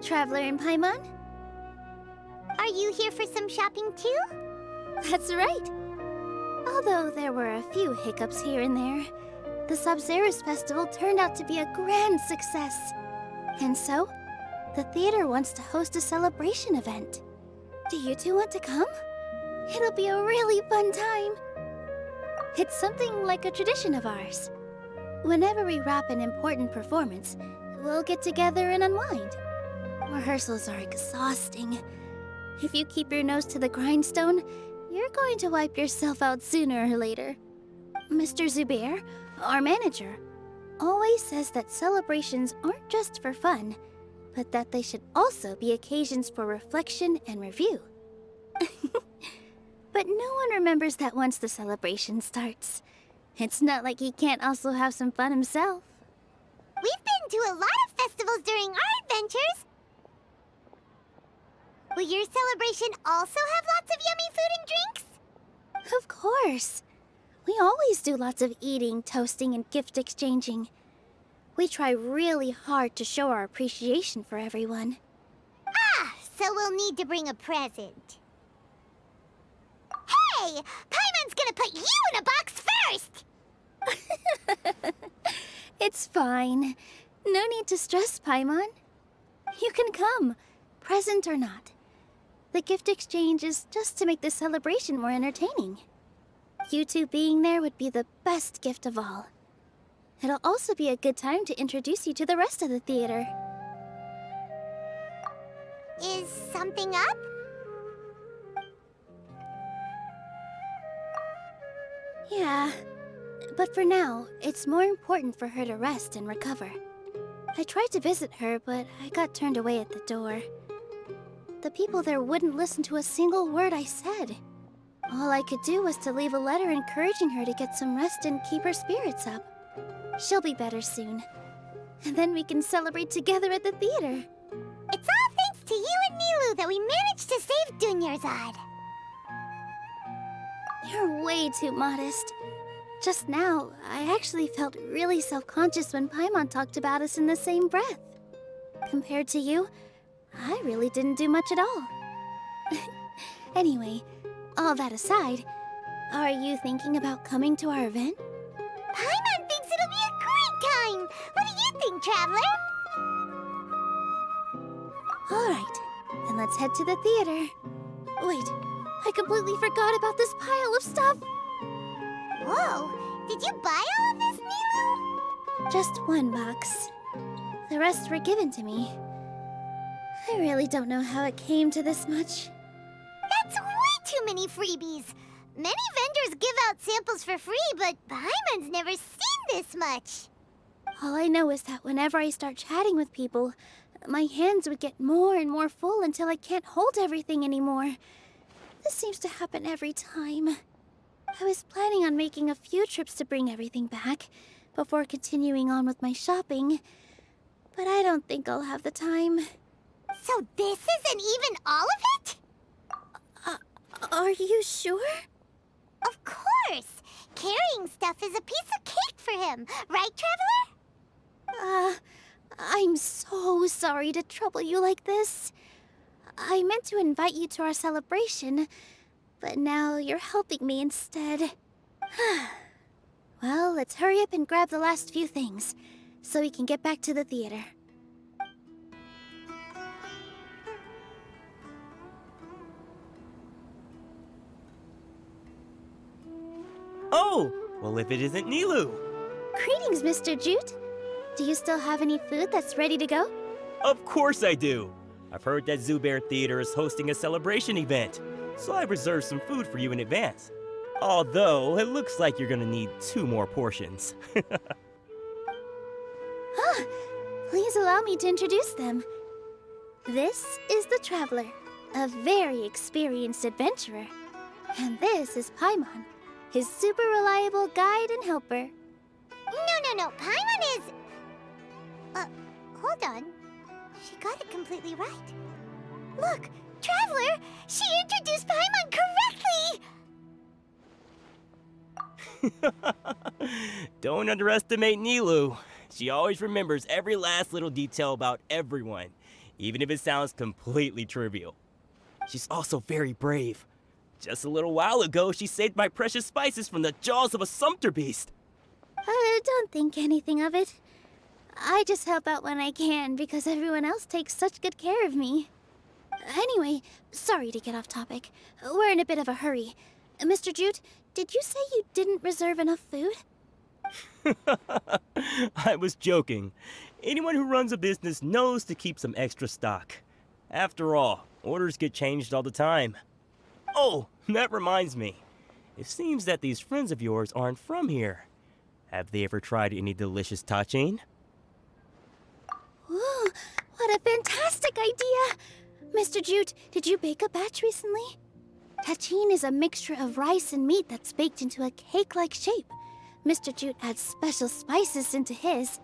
Traveler and Paimon. Are you here for some shopping too? That's right. Although there were a few hiccups here and there, the Sabzeruz festival turned out to be a grand success. And so, the theater wants to host a celebration event. Do you two want to come? It'll be a really fun time. It's something like a tradition of ours. Whenever we wrap an important performance, we'll get together and unwind. Rehearsals are exhausting. If you keep your nose to the grindstone, you're going to wipe yourself out sooner or later. Mr. Zubair, our manager, always says that celebrations aren't just for fun, but that they should also be occasions for reflection and review. But no one remembers that once the celebration starts. It's not like he can't also have some fun himself. We've been to a lot of festivals during our adventures. Will your celebration also have lots of yummy food and drinks? Of course. We always do lots of eating, toasting, and gift exchanging. We try really hard to show our appreciation for everyone. Ah, so we'll need to bring a present. Hey! Paimon's gonna put you in a box first! It's fine. No need to stress, Paimon. You can come, present or not. The gift exchange is just to make the celebration more entertaining. You two being there would be the best gift of all. It'll also be a good time to introduce you to the rest of the theater. Is something up? Yeah, but for now, it's more important for her to rest and recover. I tried to visit her, but I got turned away at the door. The people there wouldn't listen to a single word I said. All I could do was to leave a letter encouraging her to get some rest and keep her spirits up. She'll be better soon. And then we can celebrate together at the theater. It's all thanks to you and Nilou that we managed to save Dunyarzad. You're way too modest. Just now, I actually felt really self-conscious when Paimon talked about us in the same breath. Compared to you, I really didn't do much at all. Anyway, all that aside, are you thinking about coming to our event? Paimon thinks it'll be a great time! What do you think, Traveler? Alright, then let's head to the theater. Wait, I completely forgot about this pile of stuff! Whoa! Did you buy all of this, Nilou? Just one box. The rest were given to me. I really don't know how it came to this much. That's way too many freebies! Many vendors give out samples for free, but Paimon's never seen this much. All I know is that whenever I start chatting with people, my hands would get more and more full until I can't hold everything anymore. This seems to happen every time. I was planning on making a few trips to bring everything back before continuing on with my shopping, but I don't think I'll have the time. So this isn't even all of it? Are you sure? Of course! Carrying stuff is a piece of cake for him, right, Traveler? I'm so sorry to trouble you like this. I meant to invite you to our celebration, but now you're helping me instead. Well, let's hurry up and grab the last few things, so we can get back to the theater. Oh! Well, if it isn't Nilou! Greetings, Mr. Jute. Do you still have any food that's ready to go? Of course I do! I've heard that Zubair Theater is hosting a celebration event, so I reserved some food for you in advance. Although, it looks like you're gonna need 2 more portions. Please allow me to introduce them. This is the Traveler, a very experienced adventurer. And this is Paimon, his super reliable guide and helper. No, Paimon is... hold on. She got it completely right. Look, Traveler! She introduced Paimon correctly! Don't underestimate Nilou. She always remembers every last little detail about everyone, even if it sounds completely trivial. She's also very brave. Just a little while ago, she saved my precious spices from the jaws of a sumpter beast. Don't think anything of it. I just help out when I can because everyone else takes such good care of me. Anyway, sorry to get off topic. We're in a bit of a hurry. Mr. Jute, did you say you didn't reserve enough food? I was joking. Anyone who runs a business knows to keep some extra stock. After all, orders get changed all the time. Oh, that reminds me. It seems that these friends of yours aren't from here. Have they ever tried any delicious tachin? Ooh, what a fantastic idea! Mr. Jute, did you bake a batch recently? Tachin is a mixture of rice and meat that's baked into a cake-like shape. Mr. Jute adds special spices into his.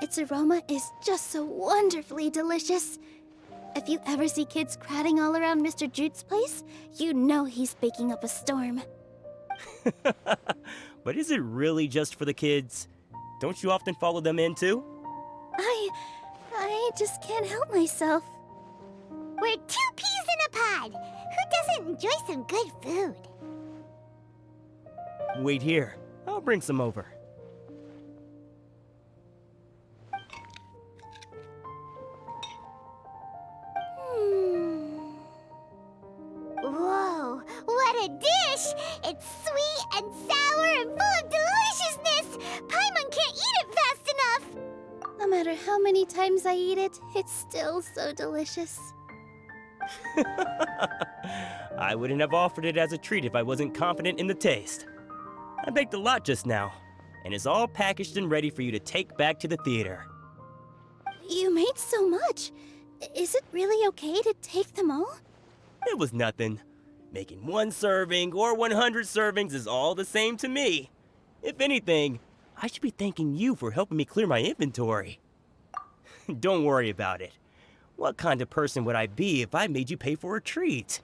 Its aroma is just so wonderfully delicious. If you ever see kids crowding all around Mr. Jute's place, you know he's baking up a storm. But is it really just for the kids? Don't you often follow them in too? I just can't help myself. We're 2 peas in a pod. Who doesn't enjoy some good food? Wait here. I'll bring some over. Whoa, what a dish! It's sweet and sour and full of deliciousness! Paimon can't eat it fast enough! No matter how many times I eat it, it's still so delicious. I wouldn't have offered it as a treat if I wasn't confident in the taste. I baked a lot just now, and it's all packaged and ready for you to take back to the theater. You made so much. Is it really okay to take them all? It was nothing. Making 1 serving or 100 servings is all the same to me. If anything, I should be thanking you for helping me clear my inventory. Don't worry about it. What kind of person would I be if I made you pay for a treat?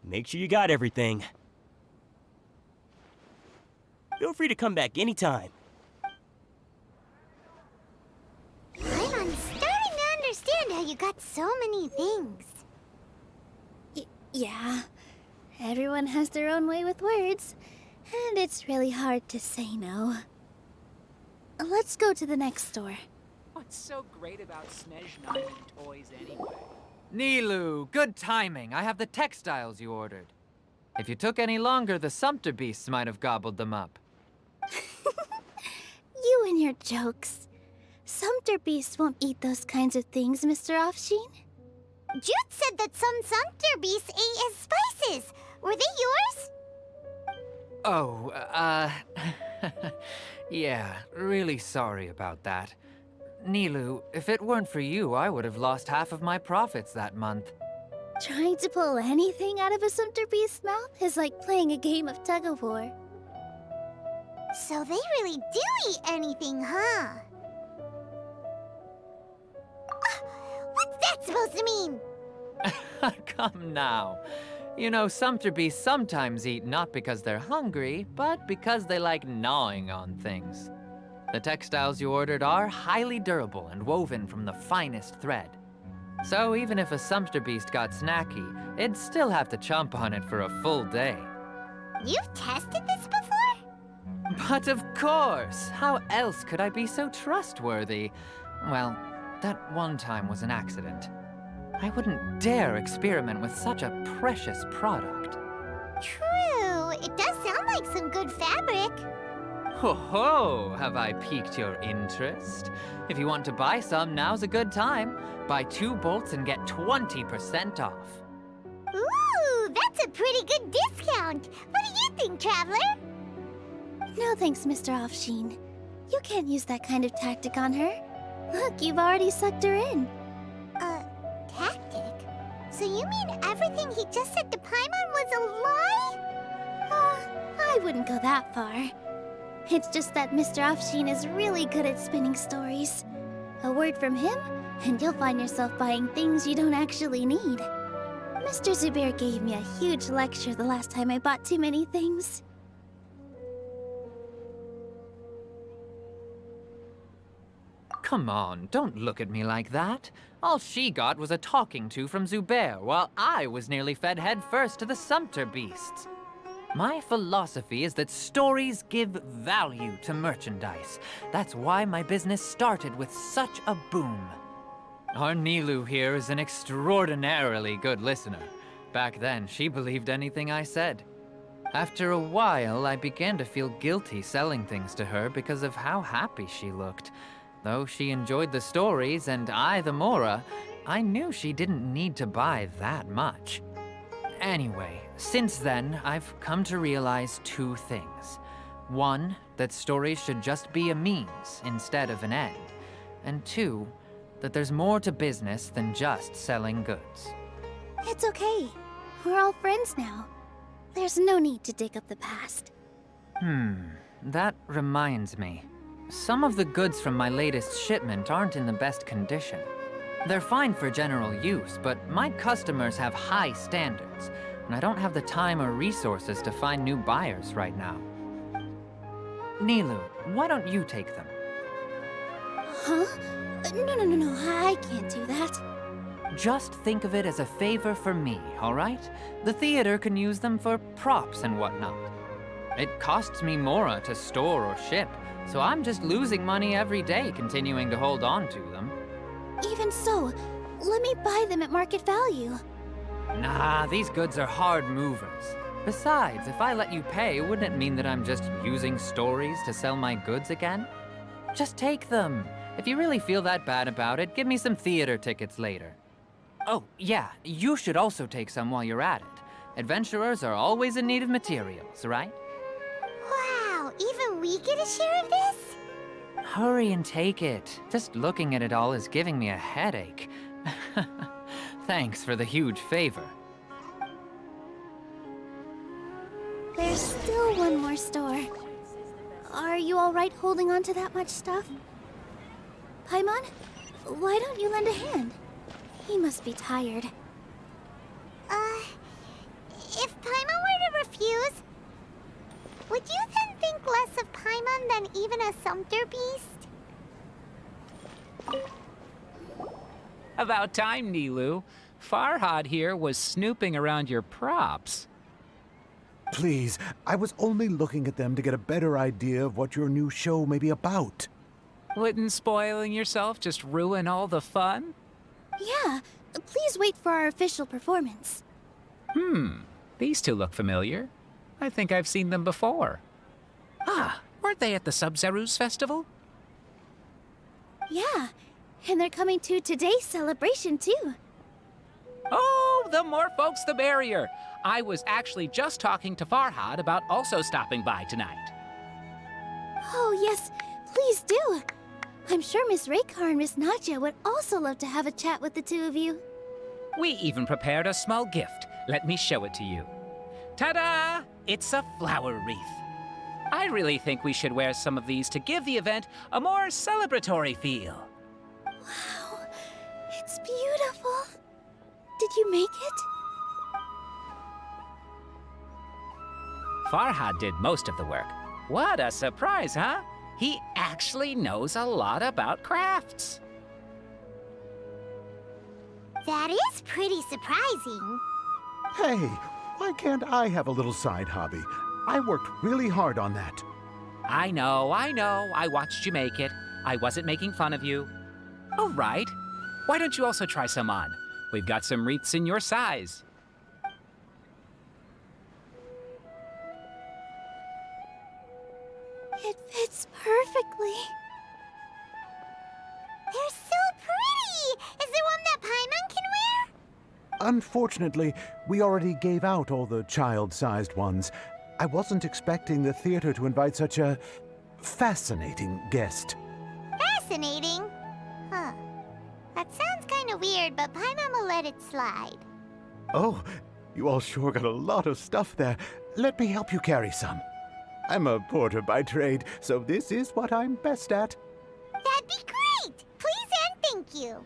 Make sure you got everything. Feel free to come back anytime. I'm starting to understand how you got so many things. Yeah. Everyone has their own way with words, and it's really hard to say no. Let's go to the next store. What's so great about Snezhnaya toys anyway? Nilou, good timing. I have the textiles you ordered. If you took any longer, the sumpter beasts might have gobbled them up. You and your jokes. Sumpter beasts won't eat those kinds of things, Mr. Offsheen. Jute said that some sumpter beasts ate his spices. Were they yours? Oh, yeah, really sorry about that. Nilou, if it weren't for you, I would have lost half of my profits that month. Trying to pull anything out of a sumpter beast's mouth is like playing a game of tug-of-war. So they really do eat anything, huh? What's that supposed to mean? Come now. You know, sumpter beasts sometimes eat not because they're hungry, but because they like gnawing on things. The textiles you ordered are highly durable and woven from the finest thread. So even if a sumpter beast got snacky, it'd still have to chomp on it for a full day. You've tested this before? But of course! How else could I be so trustworthy? Well, that one time was an accident. I wouldn't dare experiment with such a precious product. True. It does sound like some good fabric. Ho ho! Have I piqued your interest? If you want to buy some, now's a good time. Buy 2 bolts and get 20% off. Ooh, that's a pretty good discount. What do you think, Traveler? No thanks, Mr. Offsheen. You can't use that kind of tactic on her. Look, you've already sucked her in. Tactic? So you mean everything he just said to Paimon was a lie? I wouldn't go that far. It's just that Mr. Offsheen is really good at spinning stories. A word from him, and you'll find yourself buying things you don't actually need. Mr. Zubair gave me a huge lecture the last time I bought too many things. come on, don't look at me like that. All she got was a talking to from Zubair, while I was nearly fed headfirst to the sumpter beasts. My philosophy is that stories give value to merchandise. That's why my business started with such a boom. Our Nilou here is an extraordinarily good listener. Back then, she believed anything I said. After a while, I began to feel guilty selling things to her because of how happy she looked. Though she enjoyed the stories and I the Mora, I knew she didn't need to buy that much. Anyway, since then, I've come to realize two things. One, that stories should just be a means instead of an end. And two, that there's more to business than just selling goods. It's okay. We're all friends now. There's no need to dig up the past. That reminds me. Some of the goods from my latest shipment aren't in the best condition. They're fine for general use, but my customers have high standards, and I don't have the time or resources to find new buyers right now. Nilou, why don't you take them? Huh? No, I can't do that. Just think of it as a favor for me, all right? The theater can use them for props and whatnot. It costs me Mora to store or ship, so I'm just losing money every day continuing to hold on to them. Even so, let me buy them at market value. Nah, these goods are hard movers. Besides, if I let you pay, wouldn't it mean that I'm just using stories to sell my goods again? Just take them. If you really feel that bad about it, give me some theater tickets later. Oh, yeah, you should also take some while you're at it. Adventurers are always in need of materials, right? Wow, even we get a share of this? Hurry and take it. Just looking at it all is giving me a headache. Thanks for the huge favor. There's still one more store. Are you all right holding on to that much stuff? Paimon, why don't you lend a hand? He must be tired. If Paimon were to refuse, would you then think less of Paimon than even a sumpter beast? About time, Nilou. Farhad here was snooping around your props. Please, I was only looking at them to get a better idea of what your new show may be about. Wouldn't spoiling yourself just ruin all the fun? Yeah, please wait for our official performance. These two look familiar. I think I've seen them before. Ah, weren't they at the Sub-Zerus festival? Yeah, and they're coming to today's celebration too. Oh, the more folks the merrier. I was actually just talking to Farhad about also stopping by tonight. Oh yes, please do. I'm sure Miss Raykar and Miss Nadja would also love to have a chat with the two of you. We even prepared a small gift. Let me show it to you. Ta-da! It's a flower wreath. I really think we should wear some of these to give the event a more celebratory feel. Wow, it's beautiful. Did you make it? Farhad did most of the work. What a surprise, huh? He actually knows a lot about crafts. That is pretty surprising. Hey, why can't I have a little side hobby? I worked really hard on that. I know. I watched you make it. I wasn't making fun of you. All right. Why don't you also try some on? We've got some wreaths in your size. It fits perfectly. They're so pretty! Is there one that Paimon can wear? Unfortunately, we already gave out all the child-sized ones. I wasn't expecting the theater to invite such a fascinating guest. Fascinating. Huh. That sounds kind of weird, but Paimon will let it slide. Oh, you all sure got a lot of stuff there. Let me help you carry some. I'm a porter by trade, so this is what I'm best at. That'd be great! Please and thank you.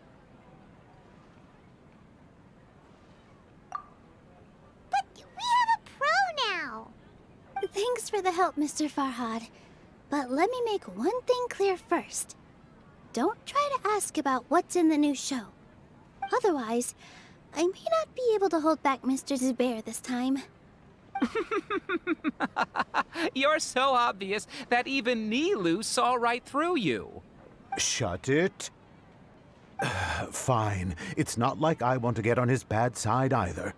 But we have a pro now. Thanks for the help, Mr. Farhad. But let me make one thing clear first. don't try to ask about what's in the new show. Otherwise, I may not be able to hold back Mr. Zubair this time. You're so obvious that even Nilou saw right through you. Shut it. Fine. It's not like I want to get on his bad side either.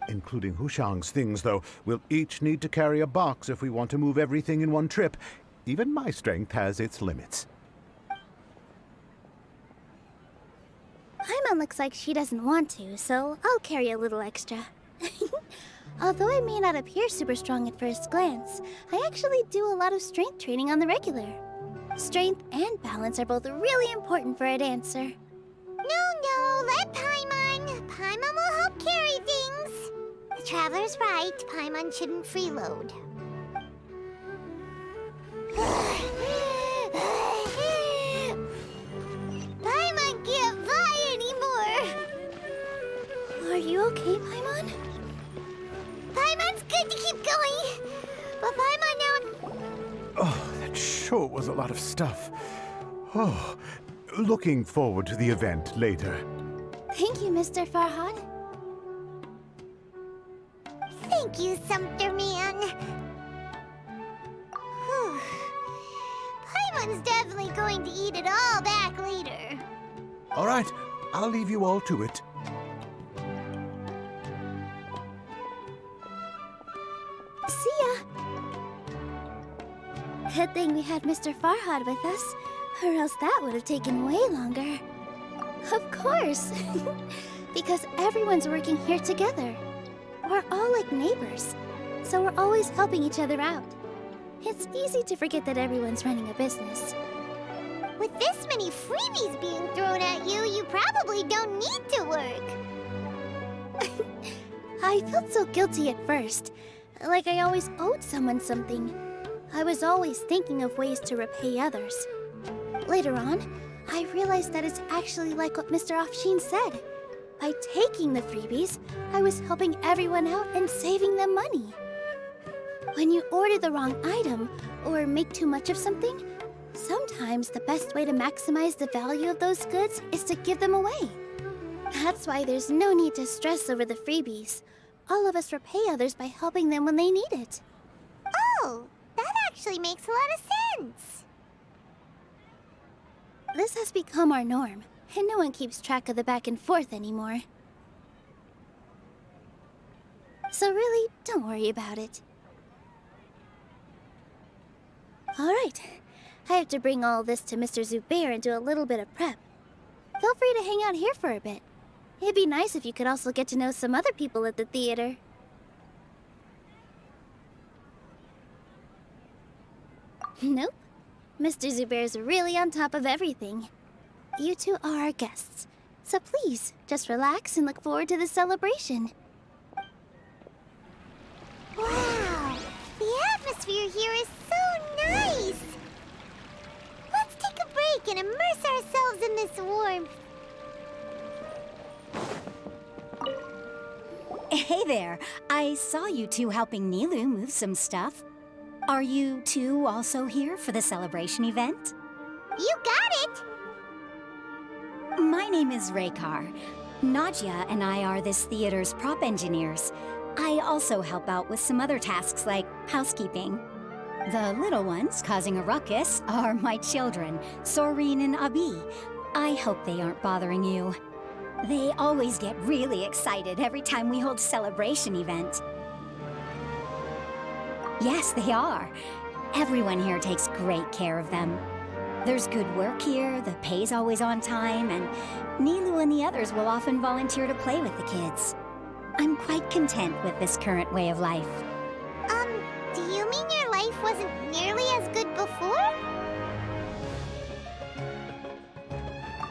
Including Hushang's things, though. We'll each need to carry a box if we want to move everything in one trip. Even my strength has its limits. Paimon looks like she doesn't want to, so I'll carry a little extra. Although I may not appear super strong at first glance, I actually do a lot of strength training on the regular. Strength and balance are both really important for a dancer. No, let Paimon. Paimon will help carry things. The Traveler's right. Paimon shouldn't freeload. Paimon can't fly anymore. Are you okay, Paimon? Paimon's good to keep going. But Paimon now... Oh, that sure was a lot of stuff. Oh, looking forward to the event later. Thank you, Mr. Farhad. Thank you, Sumpter Man. Whew. Paimon's definitely going to eat it all back later. All right, I'll leave you all to it. See ya! Good thing we had Mr. Farhad with us, or else that would have taken way longer. Of course! Because everyone's working here together. We're all like neighbors, so we're always helping each other out. It's easy to forget that everyone's running a business. With this many freebies being thrown at you, you probably don't need to work. I felt so guilty at first, like I always owed someone something. I was always thinking of ways to repay others. Later on, I realized that it's actually like what Mr. Afshin said. By taking the freebies, I was helping everyone out and saving them money. When you order the wrong item or make too much of something, sometimes the best way to maximize the value of those goods is to give them away. That's why there's no need to stress over the freebies. All of us repay others by helping them when they need it. Oh, that actually makes a lot of sense. This has become our norm, and no one keeps track of the back and forth anymore. So really, don't worry about it. Alright, I have to bring all this to Mr. Zubair and do a little bit of prep. Feel free to hang out here for a bit. It'd be nice if you could also get to know some other people at the theater. Nope. Mr. Zubair's really on top of everything. You two are our guests, so please, just relax and look forward to the celebration. Wow, the atmosphere here is so nice. Let's take a break and immerse ourselves in this warmth. Hey there. I saw you two helping Nilou move some stuff. Are you two also here for the celebration event? You got it! My name is Raykar. Nadia and I are this theater's prop engineers. I also help out with some other tasks like housekeeping. The little ones causing a ruckus are my children, Soreen and Abi. I hope they aren't bothering you. They always get really excited every time we hold a celebration event. Yes, they are. Everyone here takes great care of them. There's good work here, the pay's always on time, and Nilou and the others will often volunteer to play with the kids. I'm quite content with this current way of life. Do you mean your life wasn't nearly as good before?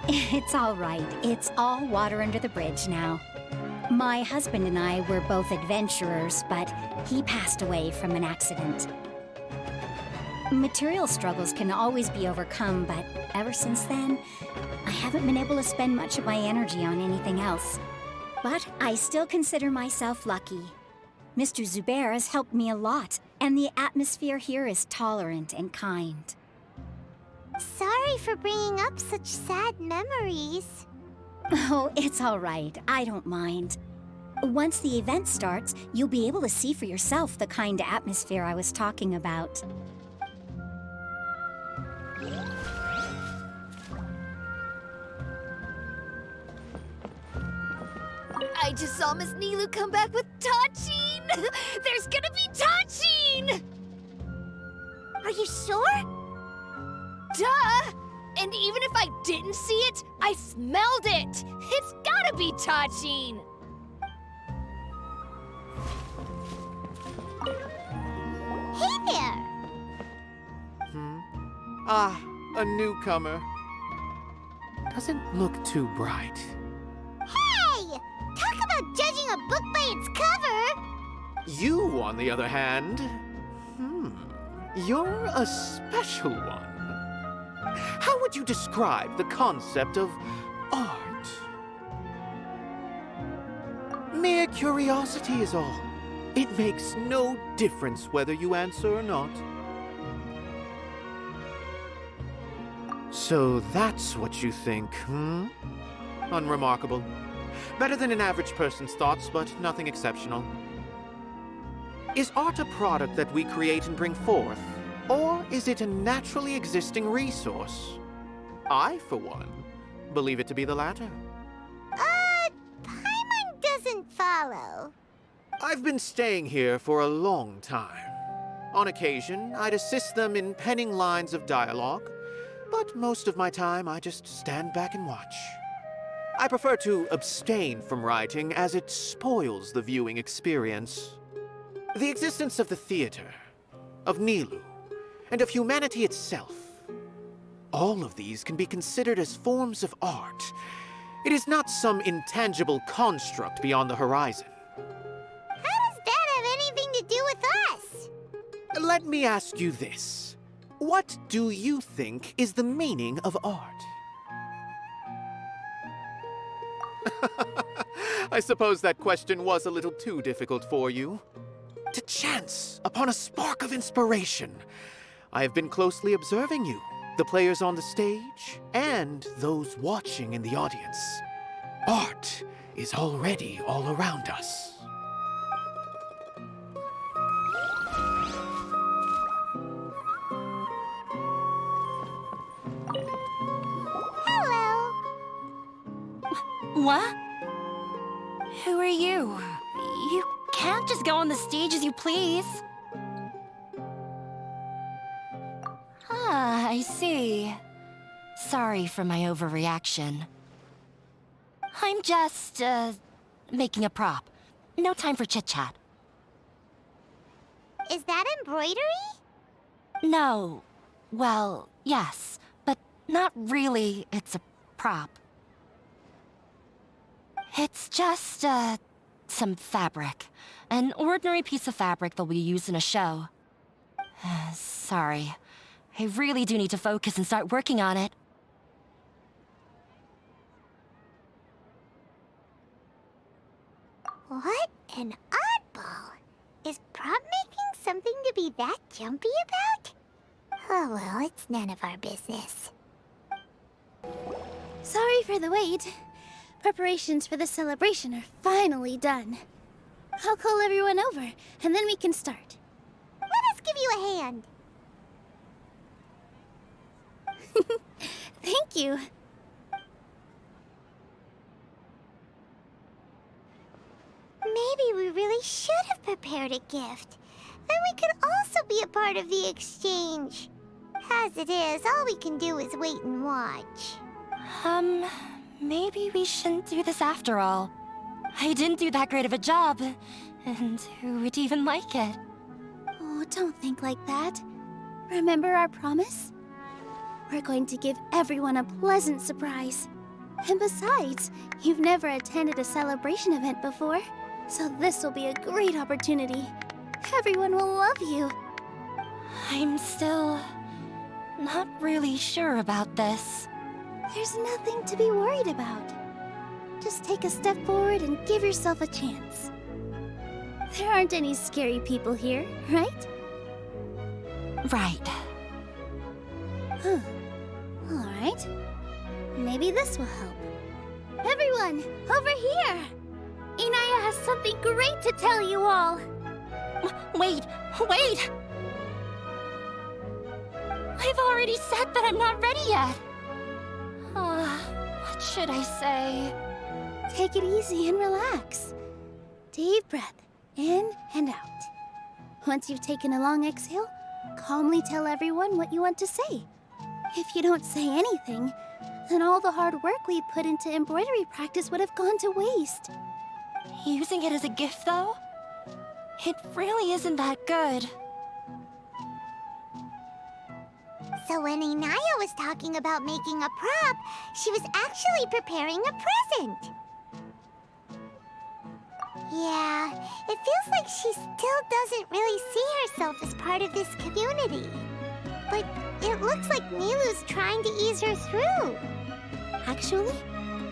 It's all right. It's all water under the bridge now. My husband and I were both adventurers, but he passed away from an accident. Material struggles can always be overcome, but ever since then, I haven't been able to spend much of my energy on anything else. But I still consider myself lucky. Mr. Zubair has helped me a lot, and the atmosphere here is tolerant and kind. Sorry for bringing up such sad memories. Oh, it's all right. I don't mind. Once the event starts, you'll be able to see for yourself the kind of atmosphere I was talking about. I just saw Miss Nilou come back with Tachin! There's gonna be Tachin! Are you sure? Duh! And even if I didn't see it, I smelled it! It's gotta be Tachin! Hey there! Ah, a newcomer. Doesn't look too bright. Hey! Talk about judging a book by its cover! You, on the other hand, you're a special one. How would you describe the concept of art? Mere curiosity is all. It makes no difference whether you answer or not. So that's what you think, Unremarkable. Better than an average person's thoughts, but nothing exceptional. Is art a product that we create and bring forth? Or is it a naturally existing resource? I, for one, believe it to be the latter. Paimon doesn't follow. I've been staying here for a long time. On occasion, I'd assist them in penning lines of dialogue, but most of my time I just stand back and watch. I prefer to abstain from writing as it spoils the viewing experience. The existence of the theater, of Nilou, and of humanity itself. All of these can be considered as forms of art. It is not some intangible construct beyond the horizon. How does that have anything to do with us? Let me ask you this. What do you think is the meaning of art? I suppose that question was a little too difficult for you. To chance upon a spark of inspiration, I have been closely observing you, the players on the stage, and those watching in the audience. Art is already all around us. Hello. What? Who are you? You can't just go on the stage as you please. Ah, I see. Sorry for my overreaction. I'm just, making a prop. No time for chit-chat. Is that embroidery? No. Well, yes, but not really. It's a prop. It's just, some fabric. An ordinary piece of fabric that we use in a show. Sorry. I really do need to focus and start working on it. What an oddball. Is prop making something to be that jumpy about? Oh well, it's none of our business. Sorry for the wait. Preparations for the celebration are finally done. I'll call everyone over, and then we can start. Let us give you a hand. Thank you. Maybe we really should have prepared a gift. Then we could also be a part of the exchange. As it is, all we can do is wait and watch. Maybe we shouldn't do this after all. I didn't do that great of a job, and who would even like it? Oh, don't think like that. Remember our promise? We're going to give everyone a pleasant surprise. And besides, you've never attended a celebration event before, so this will be a great opportunity. Everyone will love you. I'm still not really sure about this. There's nothing to be worried about. Just take a step forward and give yourself a chance. There aren't any scary people here, right? Right. Huh. right? Maybe this will help. Everyone, over here! Inaya has something great to tell you all! Wait! I've already said that I'm not ready yet. What should I say? Take it easy and relax. Deep breath, in and out. Once you've taken a long exhale, calmly tell everyone what you want to say. If you don't say anything, then all the hard work we put into embroidery practice would have gone to waste. Using it as a gift, though? It really isn't that good. So when Inaya was talking about making a prop, she was actually preparing a present. Yeah, it feels like she still doesn't really see herself as part of this community. But it looks like Nilou's trying to ease her through. Actually,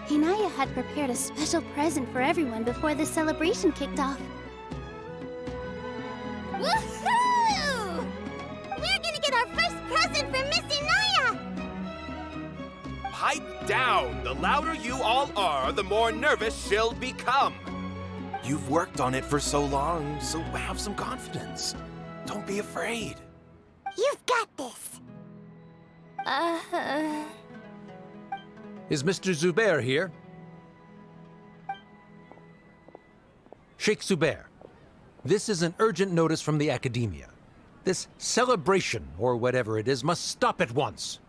Inaya had prepared a special present for everyone before the celebration kicked off. Woohoo! We're gonna get our first present from Miss Inaya! Pipe down! The louder you all are, the more nervous she'll become. You've worked on it for so long, so have some confidence. Don't be afraid. You've got this. Is Mr. Zubair here? Sheikh Zubair, this is an urgent notice from the Academia. This celebration, or whatever it is, must stop at once.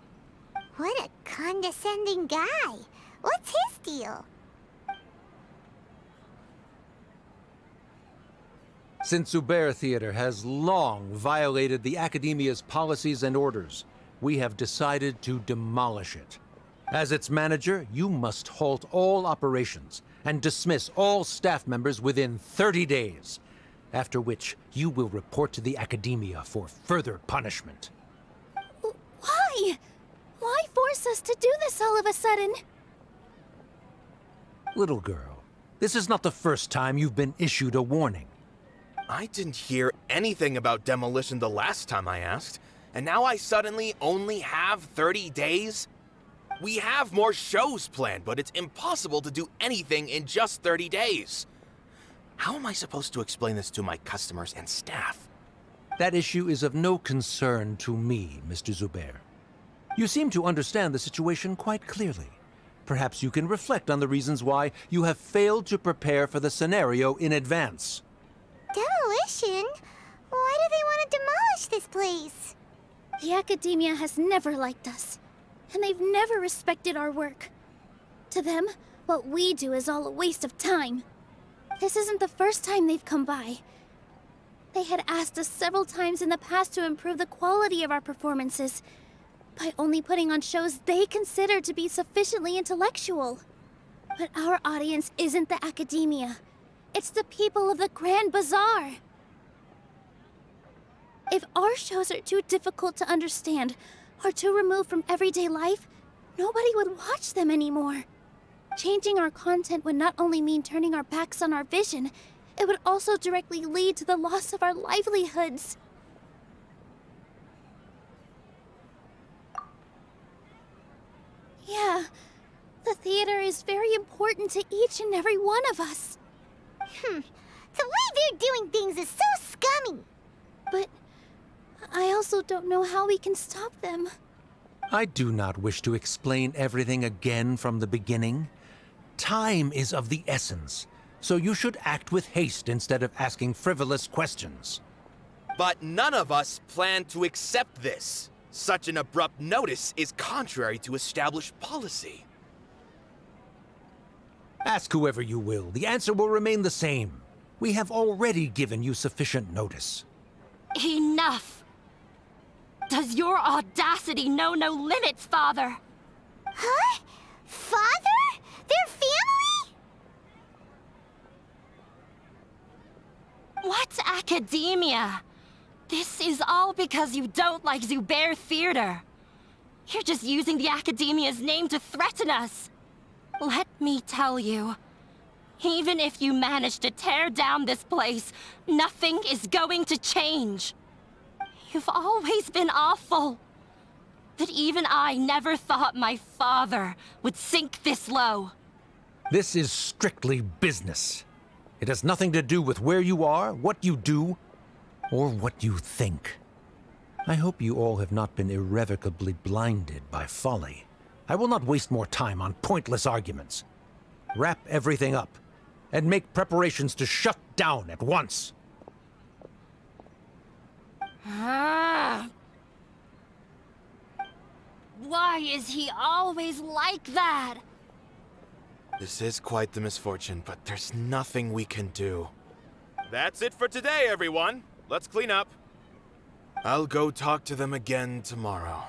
What a condescending guy. What's his deal? Since Zubair Theater has long violated the Academia's policies and orders, we have decided to demolish it. As its manager, you must halt all operations and dismiss all staff members within 30 days, after which you will report to the Academia for further punishment. Why? Why force us to do this all of a sudden? Little girl, this is not the first time you've been issued a warning. I didn't hear anything about demolition the last time I asked, and now I suddenly only have 30 days? We have more shows planned, but it's impossible to do anything in just 30 days. How am I supposed to explain this to my customers and staff? That issue is of no concern to me, Mr. Zubair. You seem to understand the situation quite clearly. Perhaps you can reflect on the reasons why you have failed to prepare for the scenario in advance. Demolition? Why do they want to demolish this place? The Academia has never liked us, and they've never respected our work. To them, what we do is all a waste of time. This isn't the first time they've come by. They had asked us several times in the past to improve the quality of our performances by only putting on shows they consider to be sufficiently intellectual. But our audience isn't the Academia. It's the people of the Grand Bazaar. If our shows are too difficult to understand or too removed from everyday life, nobody would watch them anymore. Changing our content would not only mean turning our backs on our vision, it would also directly lead to the loss of our livelihoods. Yeah, the theater is very important to each and every one of us. The way they're doing things is so scummy. But I also don't know how we can stop them. I do not wish to explain everything again from the beginning. Time is of the essence, so you should act with haste instead of asking frivolous questions. But none of us plan to accept this. Such an abrupt notice is contrary to established policy. Ask whoever you will, the answer will remain the same. We have already given you sufficient notice. Enough! Does your audacity know no limits, Father? Huh? Father? Their family? What's academia? This is all because you don't like Zubair Theater. You're just using the Academia's name to threaten us. Let me tell you, even if you manage to tear down this place, nothing is going to change. You've always been awful. that even I never thought my father would sink this low. This is strictly business. It has nothing to do with where you are, what you do, or what you think. I hope you all have not been irrevocably blinded by folly. I will not waste more time on pointless arguments. Wrap everything up, and make preparations to shut down at once. Ah. Why is he always like that? This is quite the misfortune, but there's nothing we can do. That's it for today, everyone. Let's clean up. I'll go talk to them again tomorrow.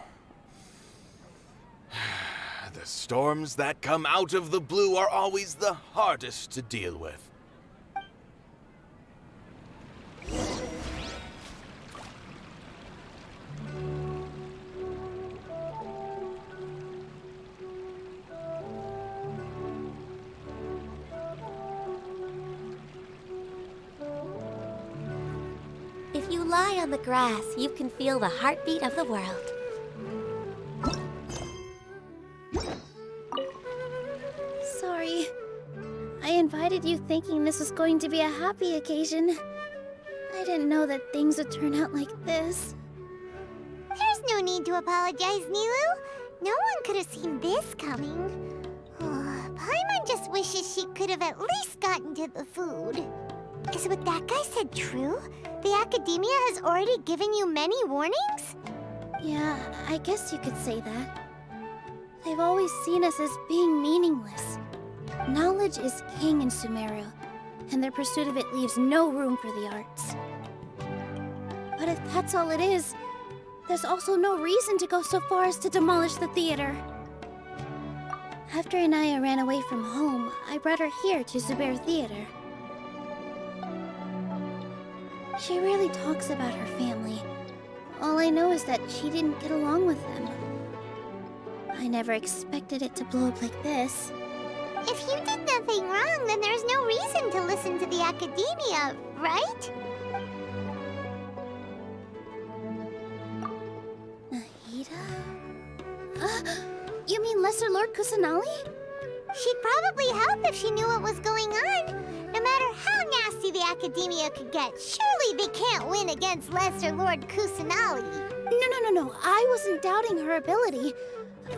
The storms that come out of the blue are always the hardest to deal with. If you lie on the grass, you can feel the heartbeat of the world. Sorry. I invited you thinking this was going to be a happy occasion. I didn't know that things would turn out like this. There's no need to apologize, Nilou. No one could have seen this coming. Oh, Paimon just wishes she could have at least gotten to the food. Is what that guy said true? The Academia has already given you many warnings? Yeah, I guess you could say that. They've always seen us as being meaningless. Knowledge is king in Sumeru, and their pursuit of it leaves no room for the arts. But if that's all it is, there's also no reason to go so far as to demolish the theater. After Inaya ran away from home, I brought her here to Zubair Theater. She really talks about her family. All I know is that she didn't get along with them. I never expected it to blow up like this. If you did nothing wrong, then there's no reason to listen to the Academia, right? Nahida? You mean Lesser Lord Kusanali? She'd probably help if she knew what was going on. No matter how nasty the Academia could get, surely they can't win against Lesser Lord Kusanali. No. I wasn't doubting her ability.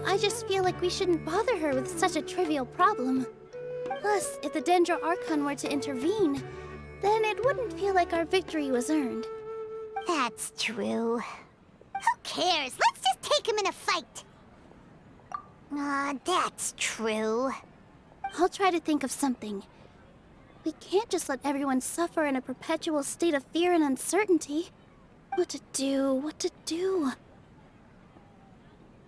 I just feel like we shouldn't bother her with such a trivial problem. Plus, if the Dendro Archon were to intervene, then it wouldn't feel like our victory was earned. That's true. Who cares? Let's just take him in a fight. That's true. I'll try to think of something. We can't just let everyone suffer in a perpetual state of fear and uncertainty. What to do?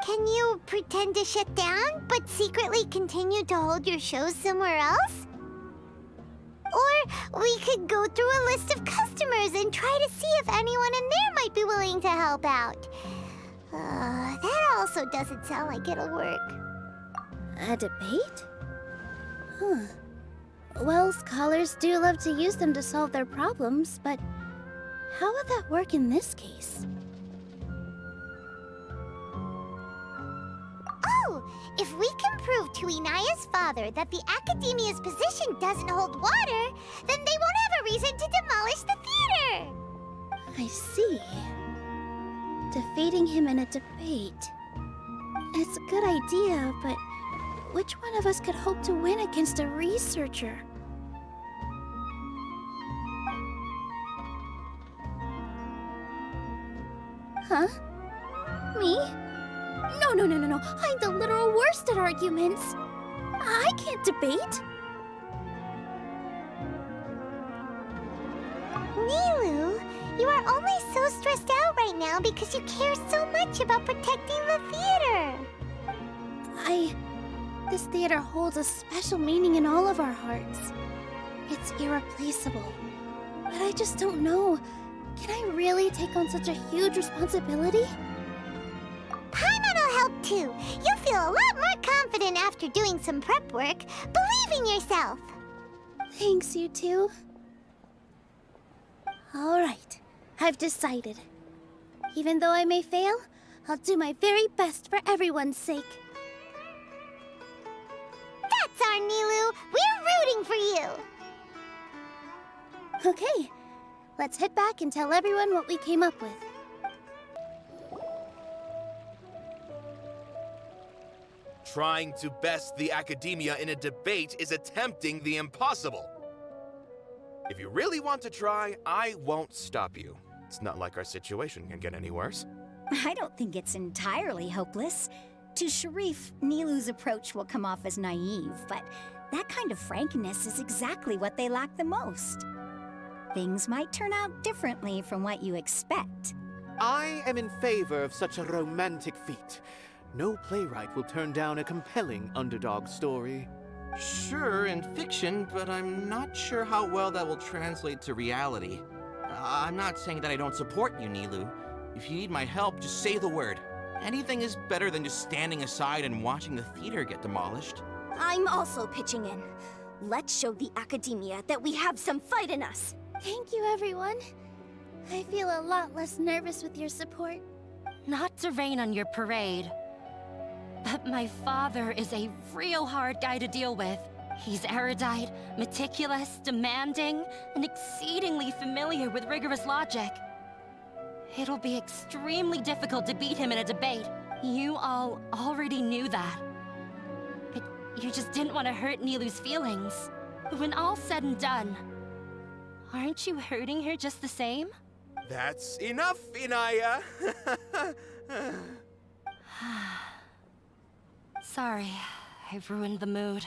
Can you pretend to shut down, but secretly continue to hold your shows somewhere else? Or we could go through a list of customers and try to see if anyone in there might be willing to help out. That also doesn't sound like it'll work. A debate? Huh. Well, scholars do love to use them to solve their problems, but how would that work in this case? Oh, if we can prove to Inaya's father that the Academia's position doesn't hold water, then they won't have a reason to demolish the theater! I see. Defeating him in a debate. It's a good idea, but which one of us could hope to win against a researcher? Huh? Me? No. I'm the literal worst at arguments. I can't debate. Nilou, you are only so stressed out right now because you care so much about protecting the theater. This theater holds a special meaning in all of our hearts. It's irreplaceable. But I just don't know. Can I really take on such a huge responsibility? Paimon will help too. You'll feel a lot more confident after doing some prep work. Believe in yourself. Thanks, you two. All right, I've decided. Even though I may fail, I'll do my very best for everyone's sake. That's our Nilou! We're rooting for you! Okay, let's head back and tell everyone what we came up with. Trying to best the academia in a debate is attempting the impossible. If you really want to try, I won't stop you. It's not like our situation can get any worse. I don't think it's entirely hopeless. To Sharif, Nilou's approach will come off as naive, but that kind of frankness is exactly what they lack the most. Things might turn out differently from what you expect. I am in favor of such a romantic feat. No playwright will turn down a compelling underdog story. Sure, in fiction, but I'm not sure how well that will translate to reality. I'm not saying that I don't support you, Nilou. If you need my help, just say the word. Anything is better than just standing aside and watching the theater get demolished. I'm also pitching in. Let's show the academia that we have some fight in us. Thank you, everyone. I feel a lot less nervous with your support. Not to rain on your parade, but my father is a real hard guy to deal with. He's erudite, meticulous, demanding, and exceedingly familiar with rigorous logic. It'll be extremely difficult to beat him in a debate. You all already knew that. But you just didn't want to hurt Nilou's feelings. But when all's said and done, aren't you hurting her just the same? That's enough, Inaya. Sorry, I've ruined the mood.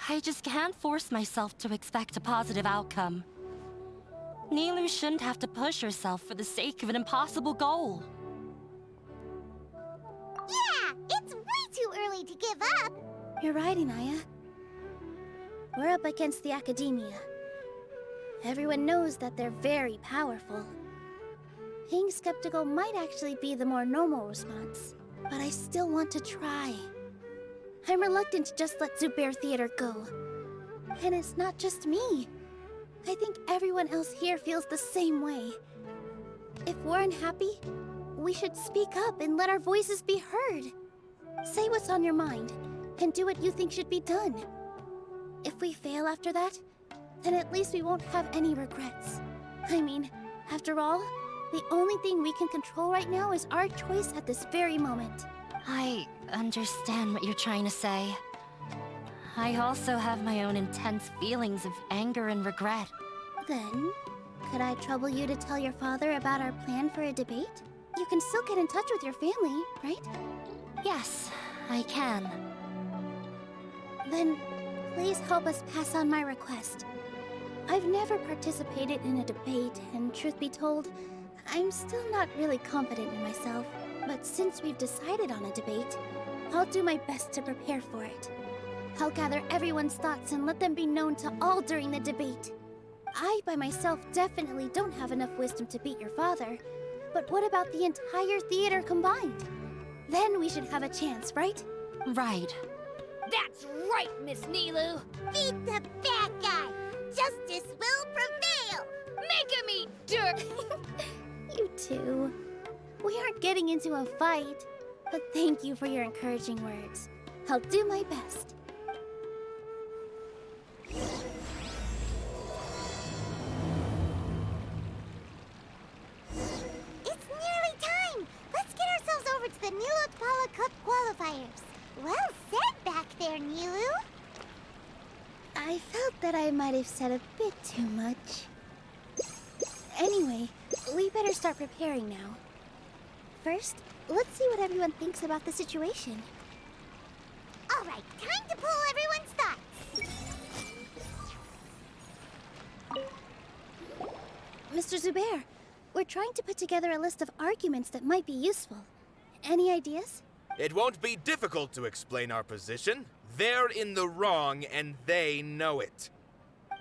I just can't force myself to expect a positive outcome. Nilou shouldn't have to push herself for the sake of an impossible goal. Yeah, it's way too early to give up. You're right, Inaya. We're up against the academia. Everyone knows that they're very powerful. Being skeptical might actually be the more normal response, but I still want to try. I'm reluctant to just let Zubair Theater go. And it's not just me. I think everyone else here feels the same way. If we're unhappy, we should speak up and let our voices be heard. Say what's on your mind, and do what you think should be done. If we fail after that, then at least we won't have any regrets. I mean, after all, the only thing we can control right now is our choice at this very moment. I understand what you're trying to say. I also have my own intense feelings of anger and regret. Then, could I trouble you to tell your father about our plan for a debate? You can still get in touch with your family, right? Yes, I can. Then, please help us pass on my request. I've never participated in a debate, and truth be told, I'm still not really confident in myself. But since we've decided on a debate, I'll do my best to prepare for it. I'll gather everyone's thoughts and let them be known to all during the debate. I, by myself, definitely don't have enough wisdom to beat your father. But what about the entire theater combined? Then we should have a chance, right? Right. That's right, Miss Nilou. Beat the bad guy. Justice will prevail. Make him eat dirt. You too. We aren't getting into a fight, but thank you for your encouraging words. I'll do my best. It's nearly time. Let's get ourselves over to the Nilou Pala Cup qualifiers. Well said back there, Nilou. I felt that I might have said a bit too much. Anyway, we better start preparing now. First, let's see what everyone thinks about the situation. All right, time to pull everyone's thoughts. Mr. Zubair, we're trying to put together a list of arguments that might be useful. Any ideas? It won't be difficult to explain our position. They're in the wrong, and they know it.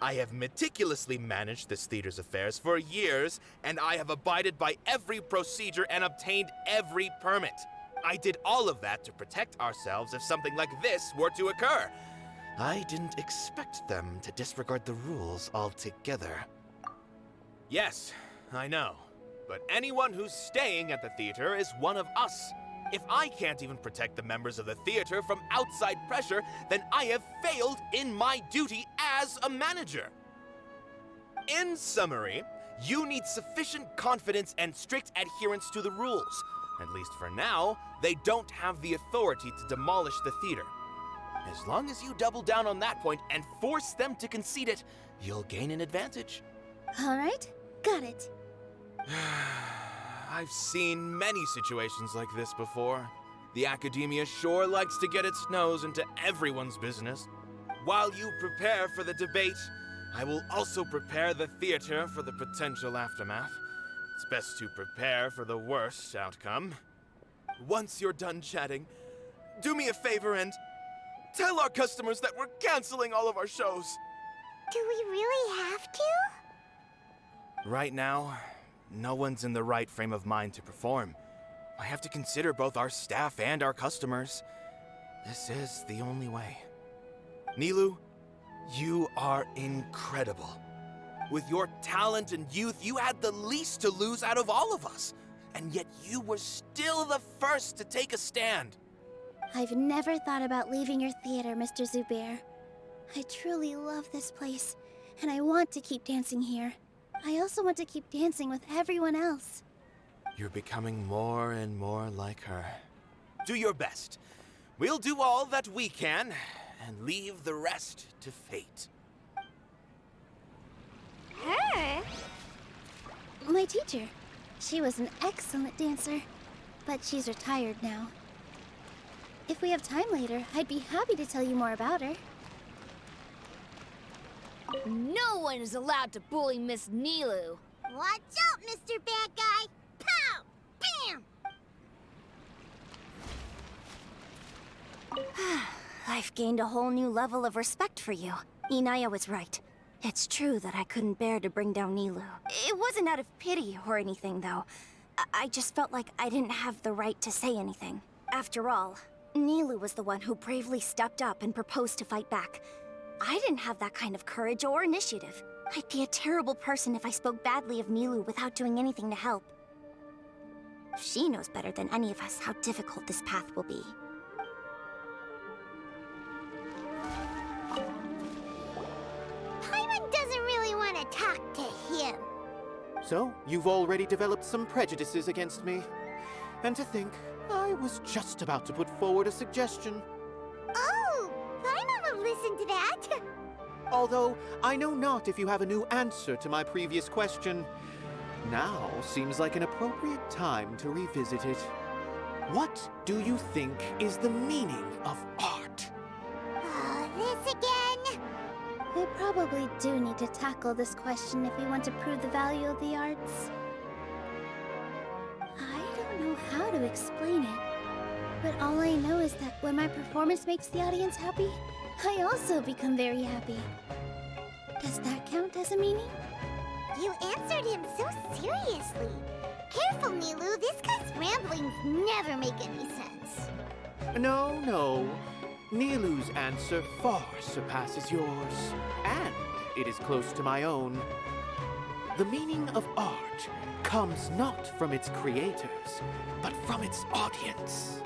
I have meticulously managed this theater's affairs for years, and I have abided by every procedure and obtained every permit. I did all of that to protect ourselves if something like this were to occur. I didn't expect them to disregard the rules altogether. Yes, I know. but anyone who's staying at the theater is one of us. If I can't even protect the members of the theater from outside pressure, then I have failed in my duty as a manager. In summary, you need sufficient confidence and strict adherence to the rules. At least for now, they don't have the authority to demolish the theater. As long as you double down on that point and force them to concede it, you'll gain an advantage. All right, got it. I've seen many situations like this before. The academia sure likes to get its nose into everyone's business. While you prepare for the debate, I will also prepare the theater for the potential aftermath. It's best to prepare for the worst outcome. Once you're done chatting, do me a favor and tell our customers that we're canceling all of our shows. Do we really have to? Right now, no one's in the right frame of mind to perform. I have to consider both our staff and our customers. This is the only way. Nilou, you are incredible. With your talent and youth, you had the least to lose out of all of us. And yet you were still the first to take a stand. I've never thought about leaving your theater, Mr. Zubair. I truly love this place, and I want to keep dancing here. I also want to keep dancing with everyone else. You're becoming more and more like her. Do your best. We'll do all that we can, and leave the rest to fate. Her? My teacher. She was an excellent dancer, but she's retired now. If we have time later, I'd be happy to tell you more about her. No one is allowed to bully Miss Nilou. Watch out, Mr. Bad Guy! Pow! Bam! I've gained a whole new level of respect for you. Inaya was right. It's true that I couldn't bear to bring down Nilou. It wasn't out of pity or anything, though. I just felt like I didn't have the right to say anything. After all, Nilou was the one who bravely stepped up and proposed to fight back. I didn't have that kind of courage or initiative. I'd be a terrible person if I spoke badly of Nilou without doing anything to help. She knows better than any of us how difficult this path will be. Paimon doesn't really want to talk to him. So, you've already developed some prejudices against me. And to think, I was just about to put forward a suggestion. Oh, Paimon will listen to that. Although, I know not if you have a new answer to my previous question. Now seems like an appropriate time to revisit it. What do you think is the meaning of art? Oh, this again? We probably do need to tackle this question if we want to prove the value of the arts. I don't know how to explain it, but all I know is that when my performance makes the audience happy, I also become very happy. Does that count as a meaning? You answered him so seriously. Careful, Nilou. This guy's ramblings never make any sense. No. Nilou's answer far surpasses yours, and it is close to my own. The meaning of art comes not from its creators, but from its audience.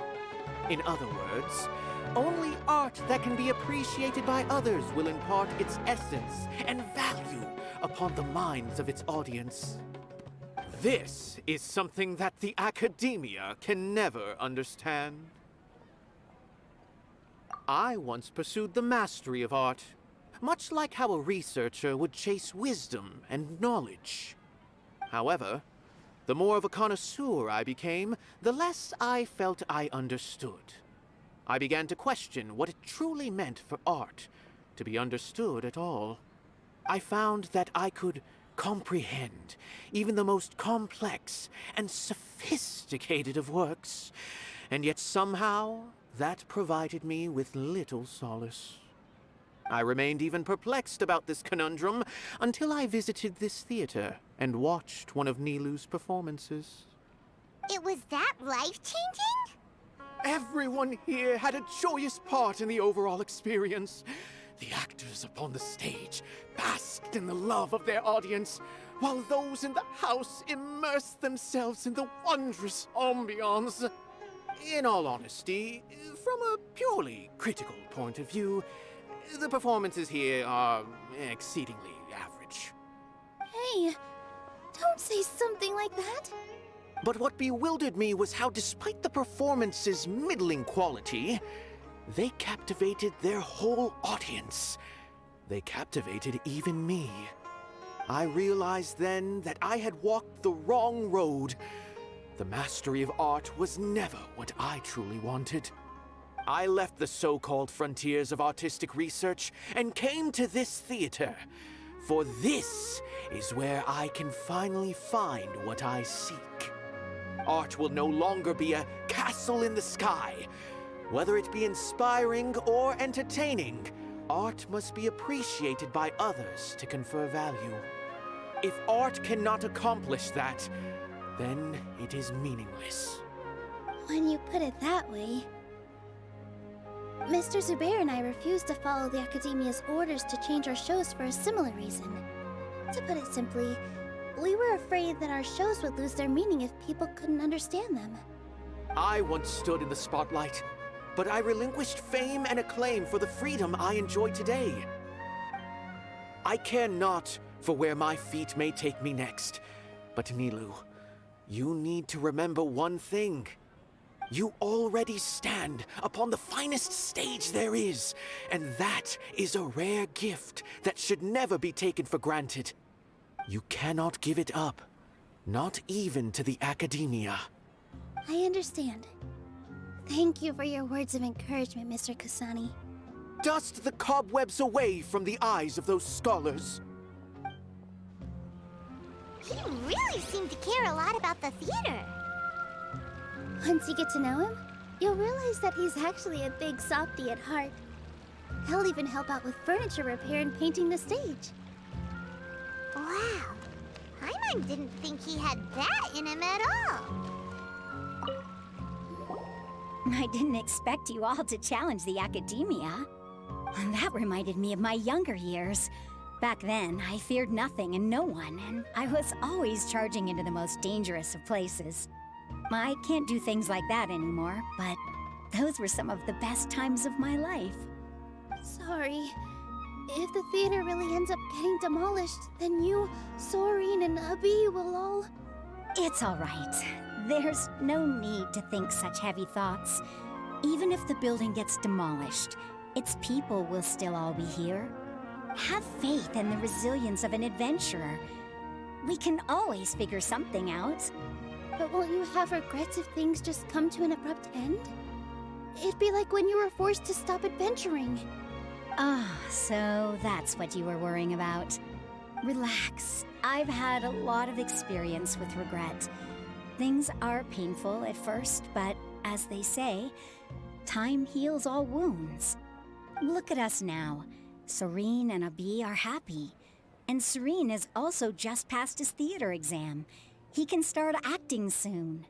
In other words, only art that can be appreciated by others will impart its essence and value upon the minds of its audience. This is something that the academia can never understand. I once pursued the mastery of art, much like how a researcher would chase wisdom and knowledge. However, the more of a connoisseur I became, the less I felt I understood. I began to question what it truly meant for art to be understood at all. I found that I could comprehend even the most complex and sophisticated of works, and yet somehow that provided me with little solace. I remained even perplexed about this conundrum until I visited this theater and watched one of Nilou's performances. It was that life-changing? Everyone here had a joyous part in the overall experience. The actors upon the stage basked in the love of their audience, while those in the house immerse themselves in the wondrous ambiance. In all honesty, from a purely critical point of view, the performances here are exceedingly average. Hey, don't say something like that. But what bewildered me was how, despite the performance's middling quality, they captivated their whole audience. They captivated even me. I realized then that I had walked the wrong road. The mastery of art was never what I truly wanted. I left the so-called frontiers of artistic research and came to this theater. For this is where I can finally find what I seek. Art will no longer be a castle in the sky. Whether it be inspiring or entertaining, art must be appreciated by others to confer value. If art cannot accomplish that, then it is meaningless. When you put it that way... Mr. Zubair and I refused to follow the Academia's orders to change our shows for a similar reason. To put it simply, we were afraid that our shows would lose their meaning if people couldn't understand them. I once stood in the spotlight, but I relinquished fame and acclaim for the freedom I enjoy today. I care not for where my feet may take me next, but Nilou, you need to remember one thing. You already stand upon the finest stage there is, and that is a rare gift that should never be taken for granted. You cannot give it up, not even to the Academia. I understand. Thank you for your words of encouragement, Mr. Kasani. Dust the cobwebs away from the eyes of those scholars. He really seemed to care a lot about the theater. Once you get to know him, you'll realize that he's actually a big softy at heart. He'll even help out with furniture repair and painting the stage. Wow. Paimon didn't think he had that in him at all. I didn't expect you all to challenge the Academia. And that reminded me of my younger years. Back then, I feared nothing and no one, and I was always charging into the most dangerous of places. I can't do things like that anymore, but those were some of the best times of my life. Sorry. If the theater really ends up getting demolished, then you, Soren, and Abi will all... It's all right. There's no need to think such heavy thoughts. Even if the building gets demolished, its people will still all be here. Have faith in the resilience of an adventurer. We can always figure something out. But won't you have regrets if things just come to an abrupt end? It'd be like when you were forced to stop adventuring. Ah, so that's what you were worrying about. Relax. I've had a lot of experience with regret. Things are painful at first, but as they say, time heals all wounds. Look at us now. Soren and Abi are happy. And Soren has also just passed his theater exam. He can start acting soon.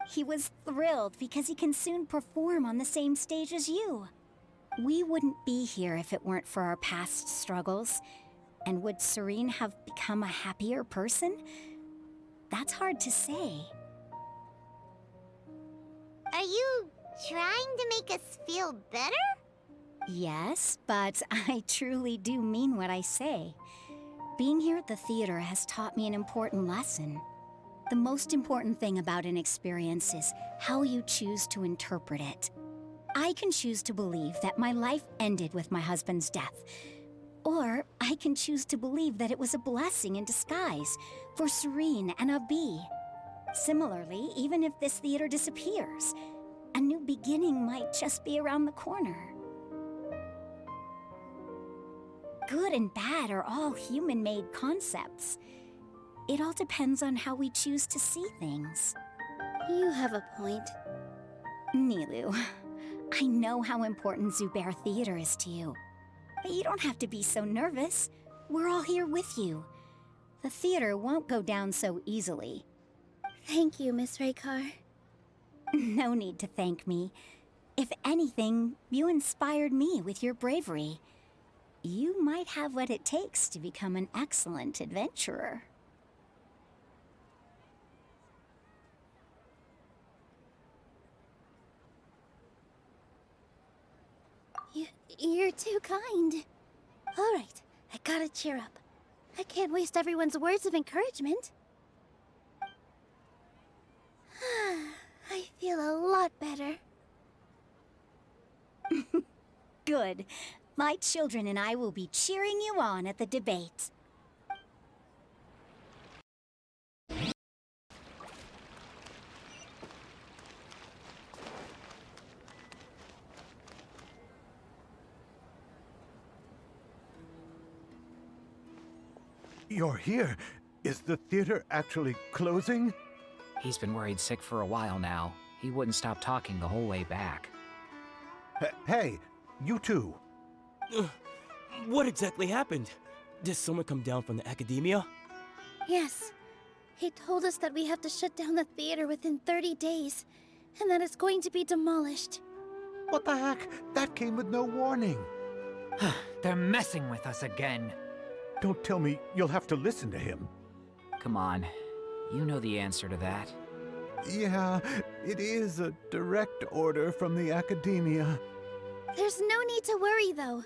He was thrilled because he can soon perform on the same stage as you. We wouldn't be here if it weren't for our past struggles. And would Soren have become a happier person? That's hard to say. Are you trying to make us feel better? Yes, but I truly do mean what I say. Being here at the theater has taught me an important lesson. The most important thing about an experience is how you choose to interpret it. I can choose to believe that my life ended with my husband's death. Or I can choose to believe that it was a blessing in disguise for Soren and Abi. Similarly, even if this theater disappears, a new beginning might just be around the corner. Good and bad are all human-made concepts. It all depends on how we choose to see things. You have a point. Nilou, I know how important Zubair Theater is to you. But you don't have to be so nervous. We're all here with you. The theater won't go down so easily. Thank you, Miss Raykar. No need to thank me. If anything, you inspired me with your bravery. You might have what it takes to become an excellent adventurer. You're too kind. All right, I gotta cheer up. I can't waste everyone's words of encouragement. I feel a lot better. Good. My children and I will be cheering you on at the debate. You're here. Is the theater actually closing? He's been worried sick for a while now. He wouldn't stop talking the whole way back. Hey, you two. What exactly happened? Did someone come down from the academia? Yes. He told us that we have to shut down the theater within 30 days, and that it's going to be demolished. What the heck? That came with no warning. They're messing with us again. Don't tell me you'll have to listen to him. Come on. You know the answer to that. Yeah, it is a direct order from the academia. There's no need to worry, though.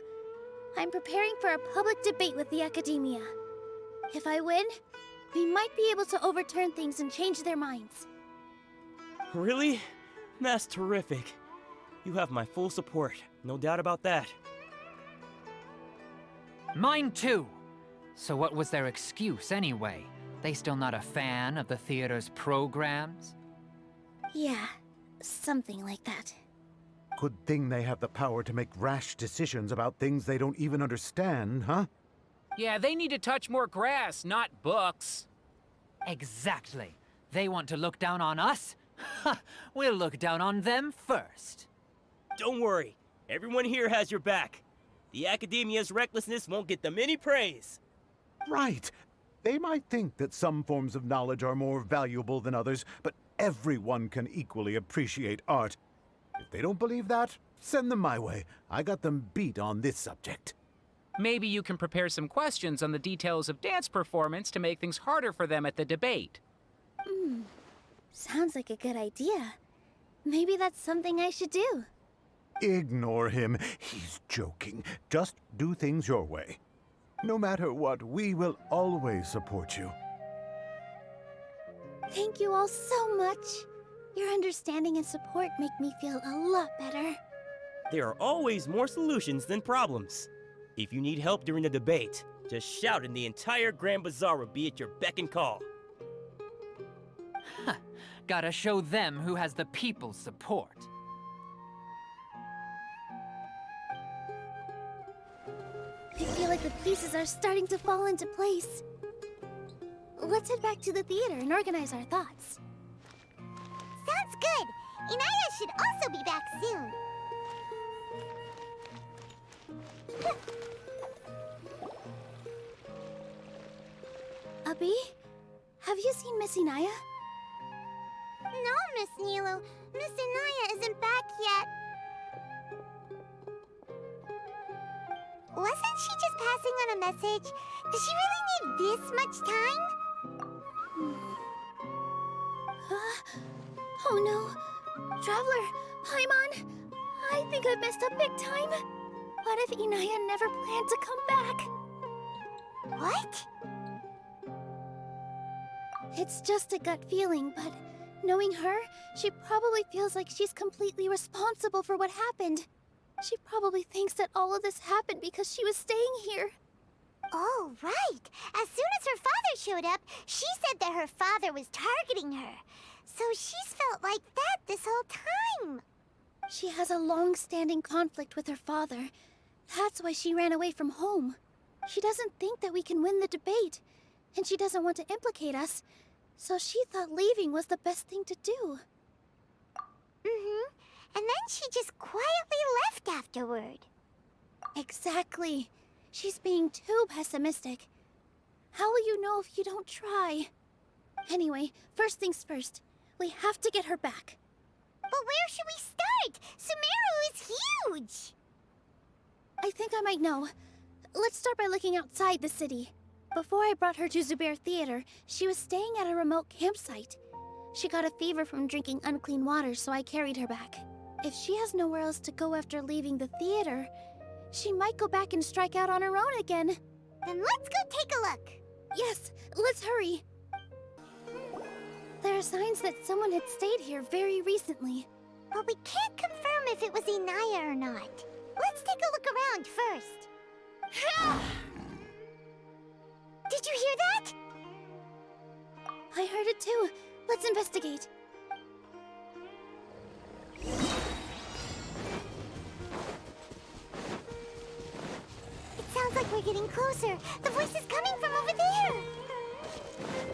I'm preparing for a public debate with the academia. If I win, we might be able to overturn things and change their minds. Really? That's terrific. You have my full support, no doubt about that. Mine too. So what was their excuse anyway? They still not a fan of the theater's programs? Yeah, something like that. Good thing they have the power to make rash decisions about things they don't even understand, huh? Yeah, they need to touch more grass, not books. Exactly. They want to look down on us? Ha! We'll look down on them first. Don't worry, everyone here has your back. The academia's recklessness won't get them any praise. Right. They might think that some forms of knowledge are more valuable than others, but everyone can equally appreciate art. If they don't believe that, send them my way. I got them beat on this subject. Maybe you can prepare some questions on the details of dance performance to make things harder for them at the debate. Sounds like a good idea. Maybe that's something I should do. Ignore him. He's joking. Just do things your way. No matter what, we will always support you. Thank you all so much. Your understanding and support make me feel a lot better. There are always more solutions than problems. If you need help during the debate, just shout and the entire Grand Bazaar will be at your beck and call. Gotta show them who has the people's support. I feel like the pieces are starting to fall into place. Let's head back to the theater and organize our thoughts. Sounds good. Inaya should also be back soon. Abby, have you seen Miss Inaya? No, Miss Nilou. Miss Inaya isn't back yet. Wasn't she just passing on a message? Does she really need this much time? Oh no. Traveler, Paimon, I think I've messed up big time. What if Inaya never planned to come back? What? It's just a gut feeling, but knowing her, she probably feels like she's completely responsible for what happened. She probably thinks that all of this happened because she was staying here. Oh, right. As soon as her father showed up, she said that her father was targeting her. So she's felt like that this whole time. She has a long-standing conflict with her father. That's why she ran away from home. She doesn't think that we can win the debate, and she doesn't want to implicate us, so she thought leaving was the best thing to do. Mm-hmm. And then she just quietly left afterward. Exactly. She's being too pessimistic. How will you know if you don't try? Anyway, first things first. We have to get her back. But where should we start? Sumeru is huge! I think I might know. Let's start by looking outside the city. Before I brought her to Zubair Theater, she was staying at a remote campsite. She got a fever from drinking unclean water, so I carried her back. If she has nowhere else to go after leaving the theater, she might go back and strike out on her own again. Then let's go take a look. Yes, let's hurry. There are signs that someone had stayed here very recently. But we can't confirm if it was Inaya or not. Let's take a look around first. Did you hear that? I heard it too. Let's investigate. It sounds like we're getting closer. The voice is coming from over there.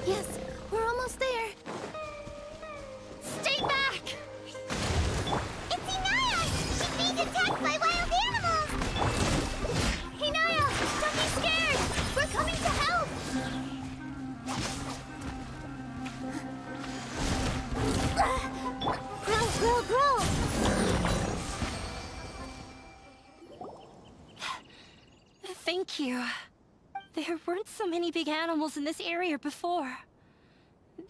Yes, we're almost there. Stay back! It's Inaya! She's being attacked by wild animals! Inaya, don't be scared! We're coming to help! Grow! Thank you. There weren't so many big animals in this area before.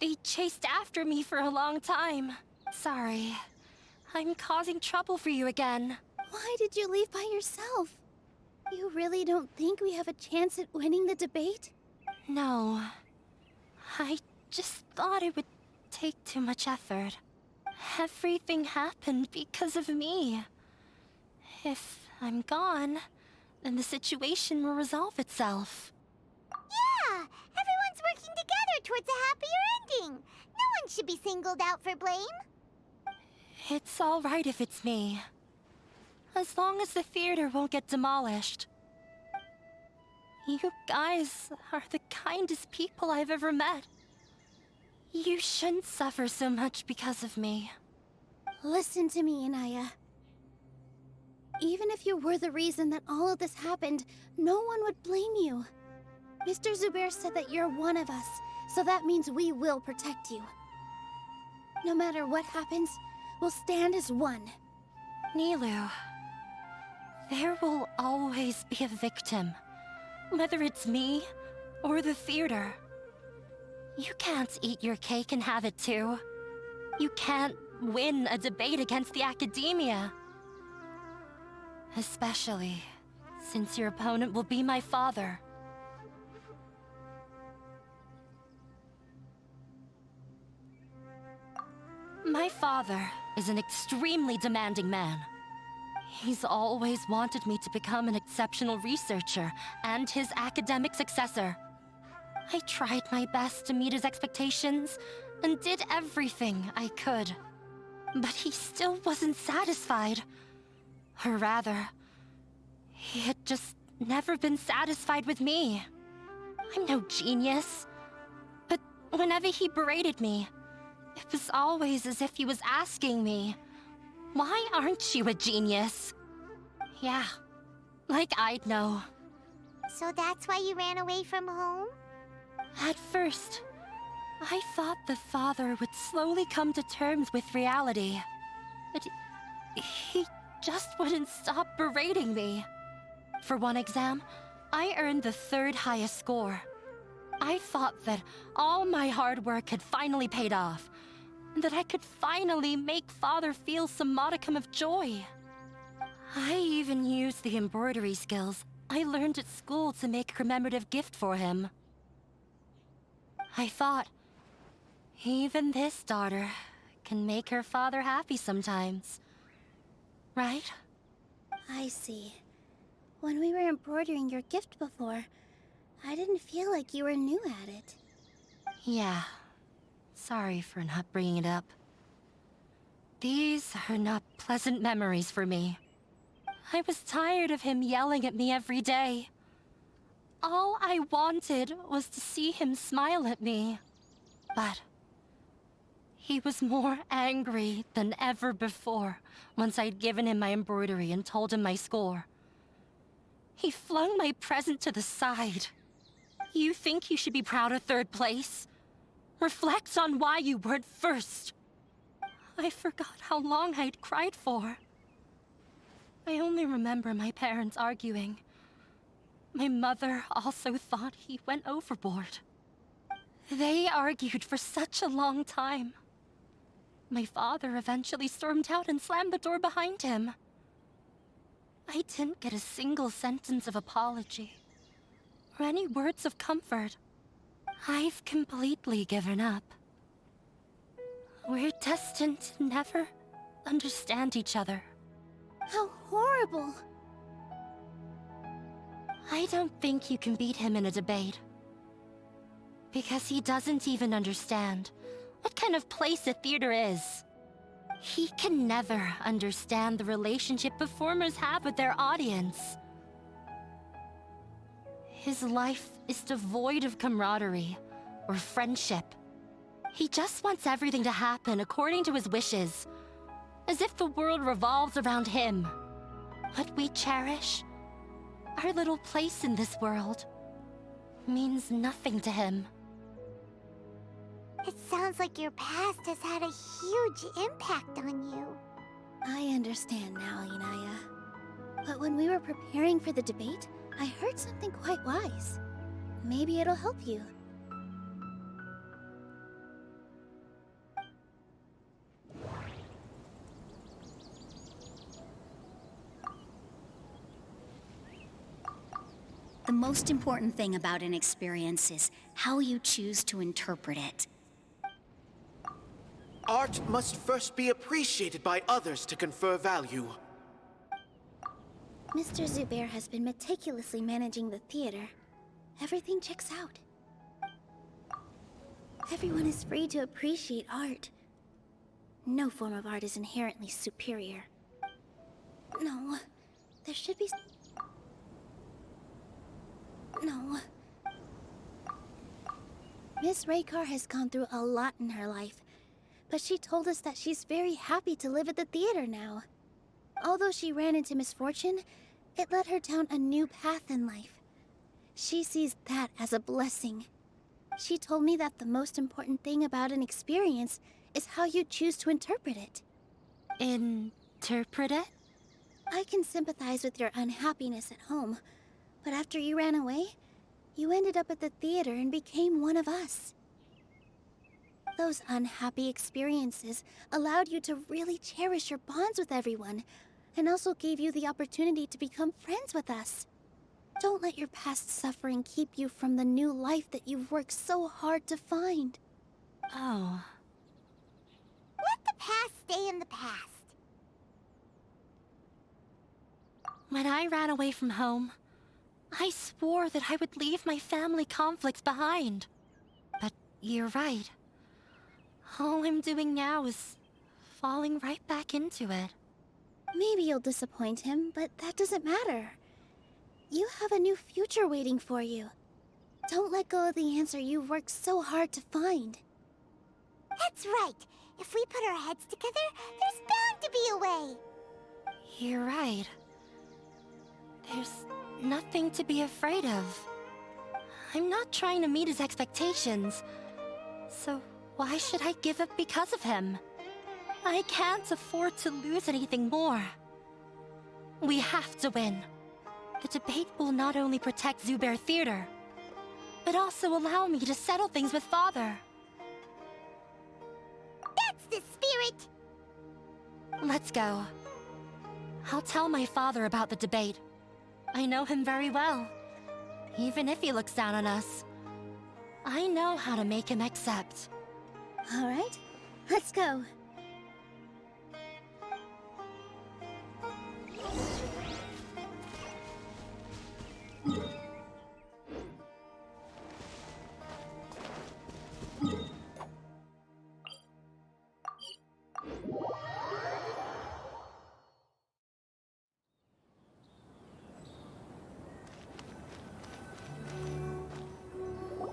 They chased after me for a long time. Sorry. I'm causing trouble for you again. Why did you leave by yourself? You really don't think we have a chance at winning the debate? No. I just thought it would take too much effort. Everything happened because of me. If I'm gone, then the situation will resolve itself. Yeah! Everyone's working together towards a happier ending. No one should be singled out for blame. It's all right if it's me. As long as the theater won't get demolished. You guys are the kindest people I've ever met. You shouldn't suffer so much because of me. Listen to me, Inaya. Even if you were the reason that all of this happened, no one would blame you. Mr. Zubair said that you're one of us, so that means we will protect you. No matter what happens, we'll stand as one. Nilou, there will always be a victim, whether it's me or the theater. You can't eat your cake and have it too. You can't win a debate against the academia. Especially since your opponent will be my father. My father is an extremely demanding man. He's always wanted me to become an exceptional researcher and his academic successor. I tried my best to meet his expectations and did everything I could. But he still wasn't satisfied. Or rather, he had just never been satisfied with me. I'm no genius. But whenever he berated me, it was always as if he was asking me, "Why aren't you a genius?" Yeah, like I'd know. So that's why you ran away from home? At first, I thought the father would slowly come to terms with reality. But he just wouldn't stop berating me. For one exam, I earned the 3rd highest score. I thought that all my hard work had finally paid off, and that I could finally make Father feel some modicum of joy. I even used the embroidery skills I learned at school to make a commemorative gift for him. I thought, even this daughter can make her father happy sometimes. Right? I see. When we were embroidering your gift before, I didn't feel like you were new at it. Yeah. Sorry for not bringing it up. These are not pleasant memories for me. I was tired of him yelling at me every day. All I wanted was to see him smile at me. But he was more angry than ever before once I'd given him my embroidery and told him my score. He flung my present to the side. You think you should be proud of 3rd place? Reflect on why you weren't 1st. I forgot how long I'd cried for. I only remember my parents arguing. My mother also thought he went overboard. They argued for such a long time. My father eventually stormed out and slammed the door behind him. I didn't get a single sentence of apology or any words of comfort. I've completely given up. We're destined to never understand each other. How horrible! I don't think you can beat him in a debate. Because he doesn't even understand what kind of place a theater is. He can never understand the relationship performers have with their audience. His life is devoid of camaraderie or friendship. He just wants everything to happen according to his wishes, as if the world revolves around him. What we cherish, our little place in this world, means nothing to him. It sounds like your past has had a huge impact on you. I understand now, Inaya. But when we were preparing for the debate, I heard something quite wise. Maybe it'll help you. The most important thing about an experience is how you choose to interpret it. Art must first be appreciated by others to confer value. Mr. Zubair has been meticulously managing the theater. Everything checks out. Everyone is free to appreciate art. No form of art is inherently superior. No, there should be... No. Miss Raykar has gone through a lot in her life, but she told us that she's very happy to live at the theater now. Although she ran into misfortune, it led her down a new path in life. She sees that as a blessing. She told me that the most important thing about an experience is how you choose to interpret it. Interpret it? I can sympathize with your unhappiness at home, but after you ran away, you ended up at the theater and became one of us. Those unhappy experiences allowed you to really cherish your bonds with everyone, and also gave you the opportunity to become friends with us. Don't let your past suffering keep you from the new life that you've worked so hard to find. Oh. Let the past stay in the past. When I ran away from home, I swore that I would leave my family conflicts behind. But you're right. All I'm doing now is falling right back into it. Maybe you'll disappoint him, but that doesn't matter. You have a new future waiting for you. Don't let go of the answer you've worked so hard to find. That's right. If we put our heads together, there's bound to be a way. You're right. There's nothing to be afraid of. I'm not trying to meet his expectations. So why should I give up because of him? I can't afford to lose anything more. We have to win. The debate will not only protect Zubair Theater, but also allow me to settle things with Father. That's the spirit! Let's go. I'll tell my father about the debate. I know him very well. Even if he looks down on us, I know how to make him accept. All right, let's go.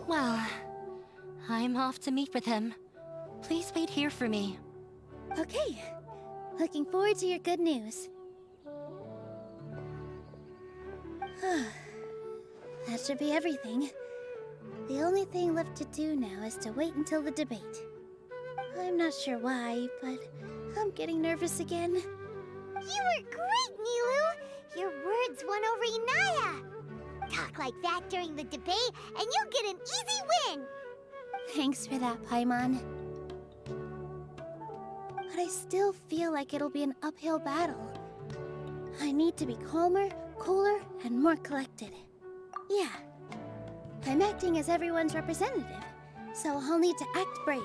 Well, I'm off to meet with him. Please wait here for me. Okay, looking forward to your good news. That should be everything. The only thing left to do now is to wait until the debate. I'm not sure why, but I'm getting nervous again. You were great, Nilou! Your words won over Inaya! Talk like that during the debate, and you'll get an easy win! Thanks for that, Paimon. But I still feel like it'll be an uphill battle. I need to be calmer, cooler, and more collected. Yeah. I'm acting as everyone's representative, so I'll need to act brave,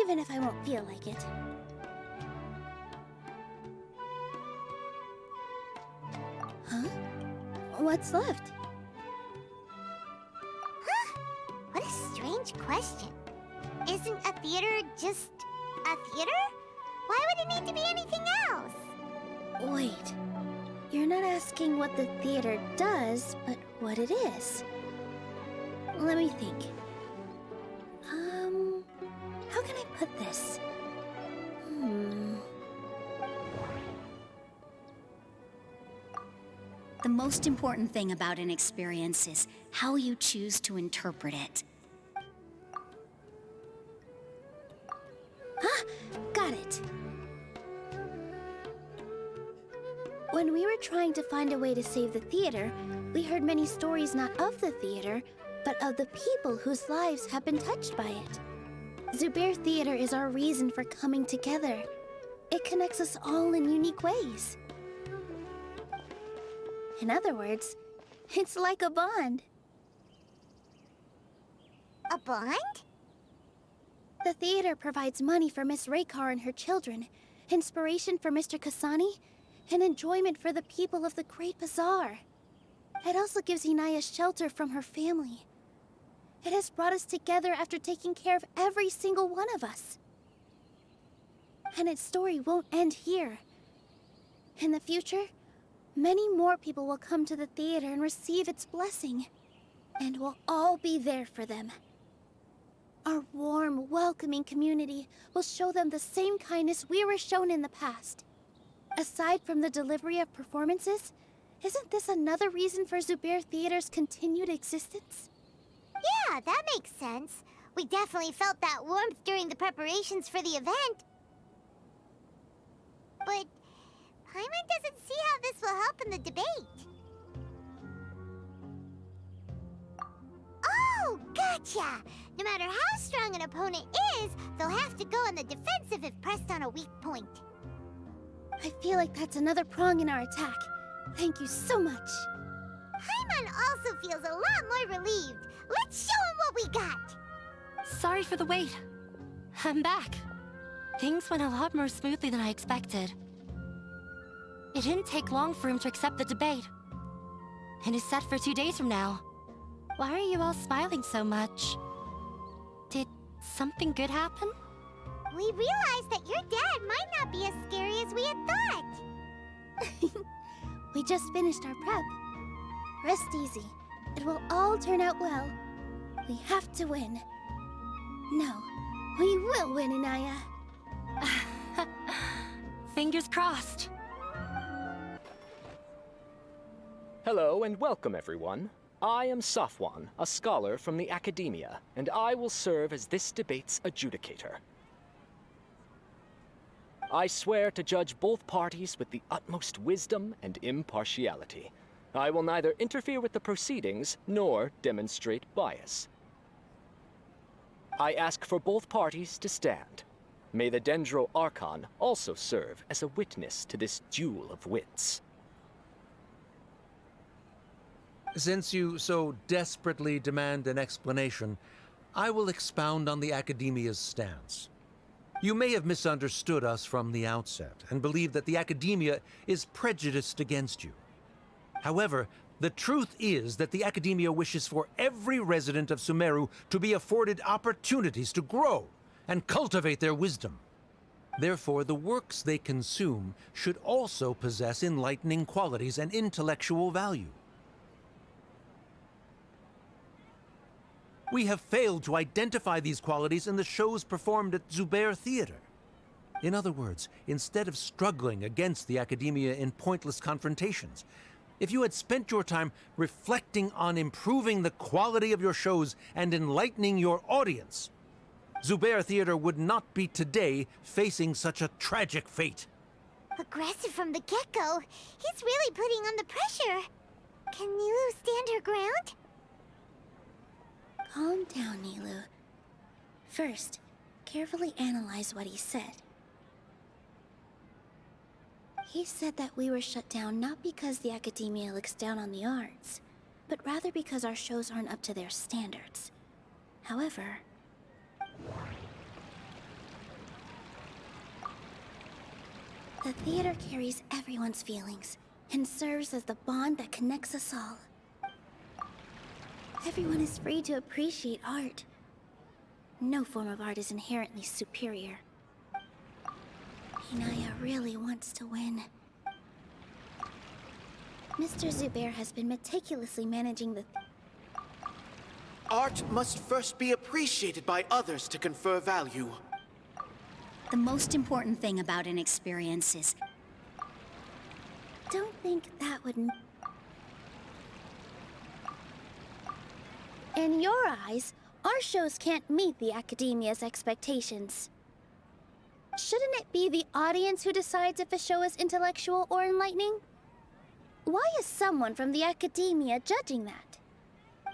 even if I won't feel like it. Huh? What's left? Huh? What a strange question. Isn't a theater just a theater? Why would it need to be anything else? Wait. You're not asking what the theater does, but what it is. Let me think. How can I put this? The most important thing about an experience is how you choose to interpret it. Ah, got it. When we were trying to find a way to save the theater, we heard many stories not of the theater, but of the people whose lives have been touched by it. Zubair Theater is our reason for coming together. It connects us all in unique ways. In other words, it's like a bond. A bond? The theater provides money for Miss Raykar and her children, inspiration for Mr. Kasani, and enjoyment for the people of the Great Bazaar. It also gives Inaya shelter from her family. It has brought us together after taking care of every single one of us. And its story won't end here. In the future, many more people will come to the theater and receive its blessing. And we'll all be there for them. Our warm, welcoming community will show them the same kindness we were shown in the past. Aside from the delivery of performances, isn't this another reason for Zubair Theater's continued existence? Yeah, that makes sense. We definitely felt that warmth during the preparations for the event. But Paimon doesn't see how this will help in the debate. Oh, gotcha! No matter how strong an opponent is, they'll have to go on the defensive if pressed on a weak point. I feel like that's another prong in our attack. Thank you so much. Paimon also feels a lot more relieved. Let's show him what we got! Sorry for the wait. I'm back. Things went a lot more smoothly than I expected. It didn't take long for him to accept the debate. It is set for 2 days from now. Why are you all smiling so much? Did something good happen? We realized that your dad might not be as scary as we had thought. We just finished our prep. Rest easy. It will all turn out well. We have to win. No, we will win, Inaya. Fingers crossed. Hello and welcome, everyone. I am Safwan, a scholar from the Academia, and I will serve as this debate's adjudicator. I swear to judge both parties with the utmost wisdom and impartiality. I will neither interfere with the proceedings nor demonstrate bias. I ask for both parties to stand. May the Dendro Archon also serve as a witness to this duel of wits. Since you so desperately demand an explanation, I will expound on the Academia's stance. You may have misunderstood us from the outset and believe that the Academia is prejudiced against you. However, the truth is that the Academia wishes for every resident of Sumeru to be afforded opportunities to grow and cultivate their wisdom. Therefore, the works they consume should also possess enlightening qualities and intellectual value. We have failed to identify these qualities in the shows performed at Zubair Theater. In other words, instead of struggling against the Academia in pointless confrontations, if you had spent your time reflecting on improving the quality of your shows and enlightening your audience, Zubair Theater would not be today facing such a tragic fate. Aggressive from the get-go, he's really putting on the pressure. Can Nilou stand her ground? Calm down, Nilou. First, carefully analyze what he said. He said that we were shut down not because the academia looks down on the arts, but rather because our shows aren't up to their standards. However, the theater carries everyone's feelings and serves as the bond that connects us all. Everyone is free to appreciate art. No form of art is inherently superior. Inaya really wants to win. Mr. Zubair has been meticulously managing the... Art must first be appreciated by others to confer value. The most important thing about an experience is... Don't think that would... In your eyes, our shows can't meet the Academia's expectations. Shouldn't it be the audience who decides if a show is intellectual or enlightening? Why is someone from the Academia judging that?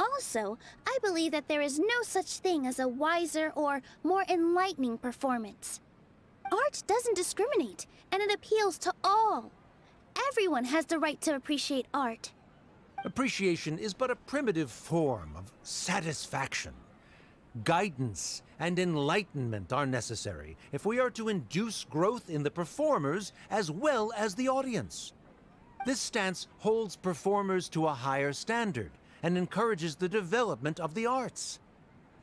Also, I believe that there is no such thing as a wiser or more enlightening performance. Art doesn't discriminate, and it appeals to all. Everyone has the right to appreciate art. Appreciation is but a primitive form of satisfaction. Guidance and enlightenment are necessary if we are to induce growth in the performers as well as the audience. This stance holds performers to a higher standard and encourages the development of the arts.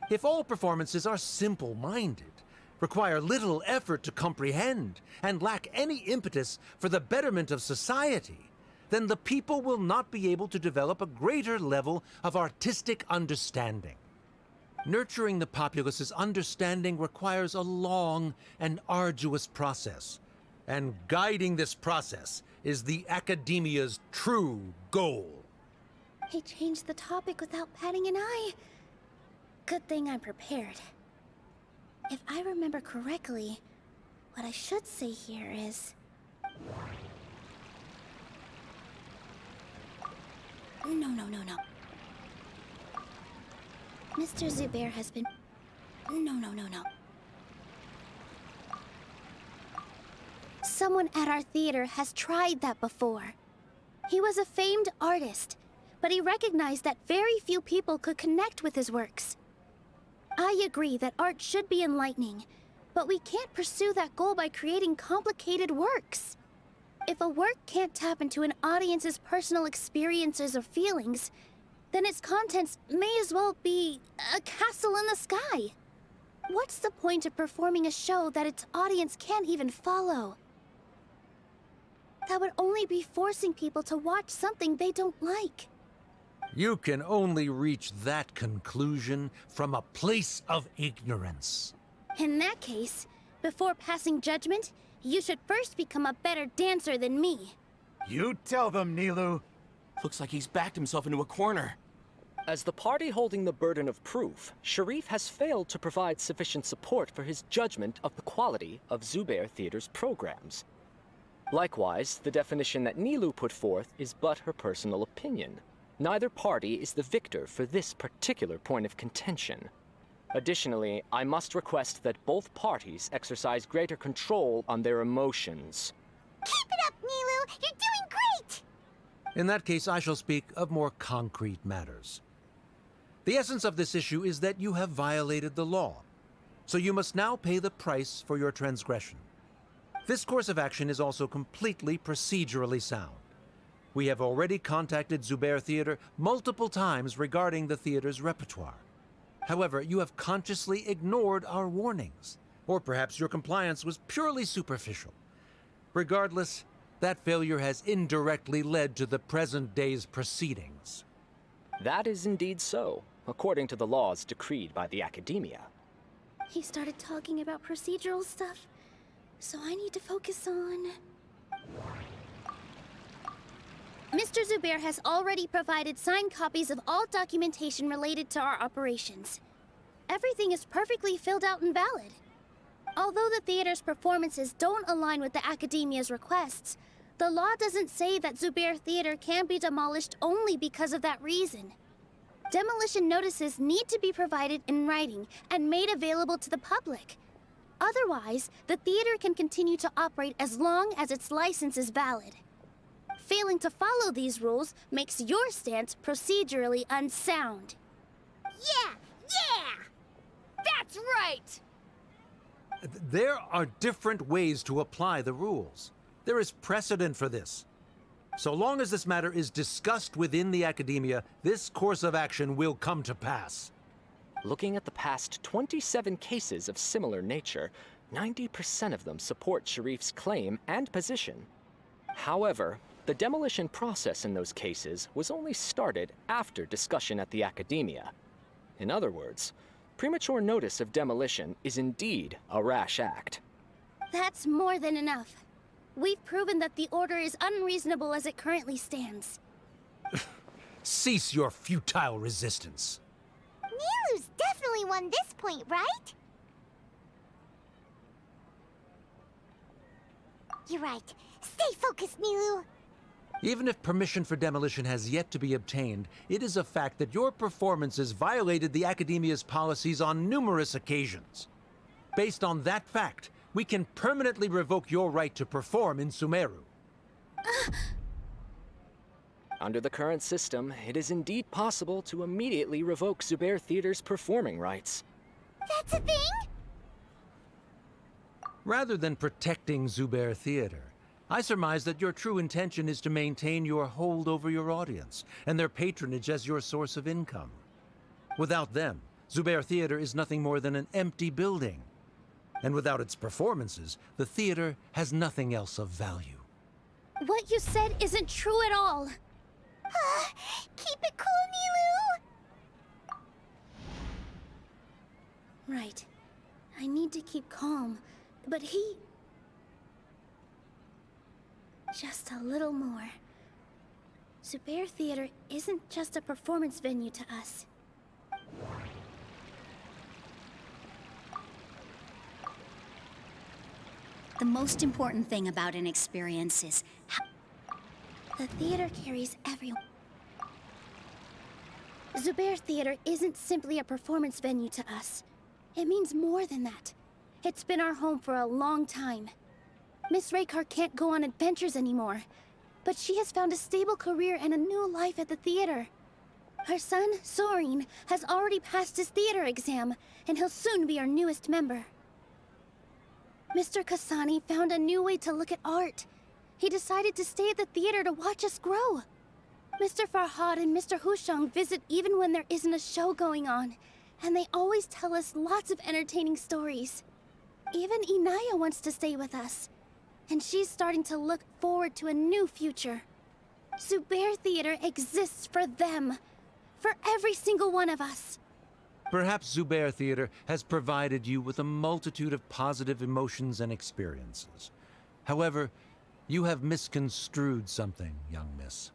If all performances are simple-minded, require little effort to comprehend, and lack any impetus for the betterment of society, then the people will not be able to develop a greater level of artistic understanding. Nurturing the populace's understanding requires a long and arduous process, and guiding this process is the Academia's true goal. He changed the topic without batting an eye. Good thing I'm prepared. If I remember correctly, what I should say here is... No. Mr. Zubair has been... No. Someone at our theater has tried that before. He was a famed artist, but he recognized that very few people could connect with his works. I agree that art should be enlightening, but we can't pursue that goal by creating complicated works. If a work can't tap into an audience's personal experiences or feelings, then its contents may as well be a castle in the sky. What's the point of performing a show that its audience can't even follow? That would only be forcing people to watch something they don't like. You can only reach that conclusion from a place of ignorance. In that case, before passing judgment, you should first become a better dancer than me. You tell them, Nilou. Looks like he's backed himself into a corner. As the party holding the burden of proof, Sharif has failed to provide sufficient support for his judgment of the quality of Zubair Theater's programs. Likewise, the definition that Nilou put forth is but her personal opinion. Neither party is the victor for this particular point of contention. Additionally, I must request that both parties exercise greater control on their emotions. Keep it up, Nilou! You're doing great! In that case, I shall speak of more concrete matters. The essence of this issue is that you have violated the law, so you must now pay the price for your transgression. This course of action is also completely procedurally sound. We have already contacted Zubair Theater multiple times regarding the theater's repertoire. However, you have consciously ignored our warnings, or perhaps your compliance was purely superficial. Regardless, that failure has indirectly led to the present day's proceedings. That is indeed so, according to the laws decreed by the Academia. He started talking about procedural stuff, so I need to focus on... Mr. Zubair has already provided signed copies of all documentation related to our operations. Everything is perfectly filled out and valid. Although the theater's performances don't align with the Academia's requests, the law doesn't say that Zubair Theater can be demolished only because of that reason. Demolition notices need to be provided in writing and made available to the public. Otherwise, the theater can continue to operate as long as its license is valid. Failing to follow these rules makes your stance procedurally unsound. Yeah! That's right! There are different ways to apply the rules. There is precedent for this. So long as this matter is discussed within the academia, this course of action will come to pass. Looking at the past 27 cases of similar nature, 90% of them support Sharif's claim and position. However, the demolition process in those cases was only started after discussion at the academia. In other words, premature notice of demolition is indeed a rash act. That's more than enough. We've proven that the order is unreasonable as it currently stands. Cease your futile resistance. Nilou's definitely won this point, right? You're right. Stay focused, Nilou. Even if permission for demolition has yet to be obtained, it is a fact that your performances violated the Academia's policies on numerous occasions. Based on that fact, we can permanently revoke your right to perform in Sumeru. Under the current system, it is indeed possible to immediately revoke Zubair Theater's performing rights. That's a thing? Rather than protecting Zubair Theater, I surmise that your true intention is to maintain your hold over your audience and their patronage as your source of income. Without them, Zubair Theater is nothing more than an empty building. And without its performances, the theater has nothing else of value. What you said isn't true at all. Keep it cool, Nilou! Right. I need to keep calm, but he... Just a little more. Zubair Theater isn't just a performance venue to us. The most important thing about an experience is how the theater carries everyone. Zubair Theater isn't simply a performance venue to us. It means more than that. It's been our home for a long time. Miss Raykar can't go on adventures anymore, but she has found a stable career and a new life at the theater. Her son, Soren, has already passed his theater exam, and he'll soon be our newest member. Mr. Kasani found a new way to look at art. He decided to stay at the theater to watch us grow. Mr. Farhad and Mr. Hushang visit even when there isn't a show going on, and they always tell us lots of entertaining stories. Even Inaya wants to stay with us, and she's starting to look forward to a new future. Zubair Theater exists for them, for every single one of us. Perhaps Zubair Theater has provided you with a multitude of positive emotions and experiences. However, you have misconstrued something, young miss.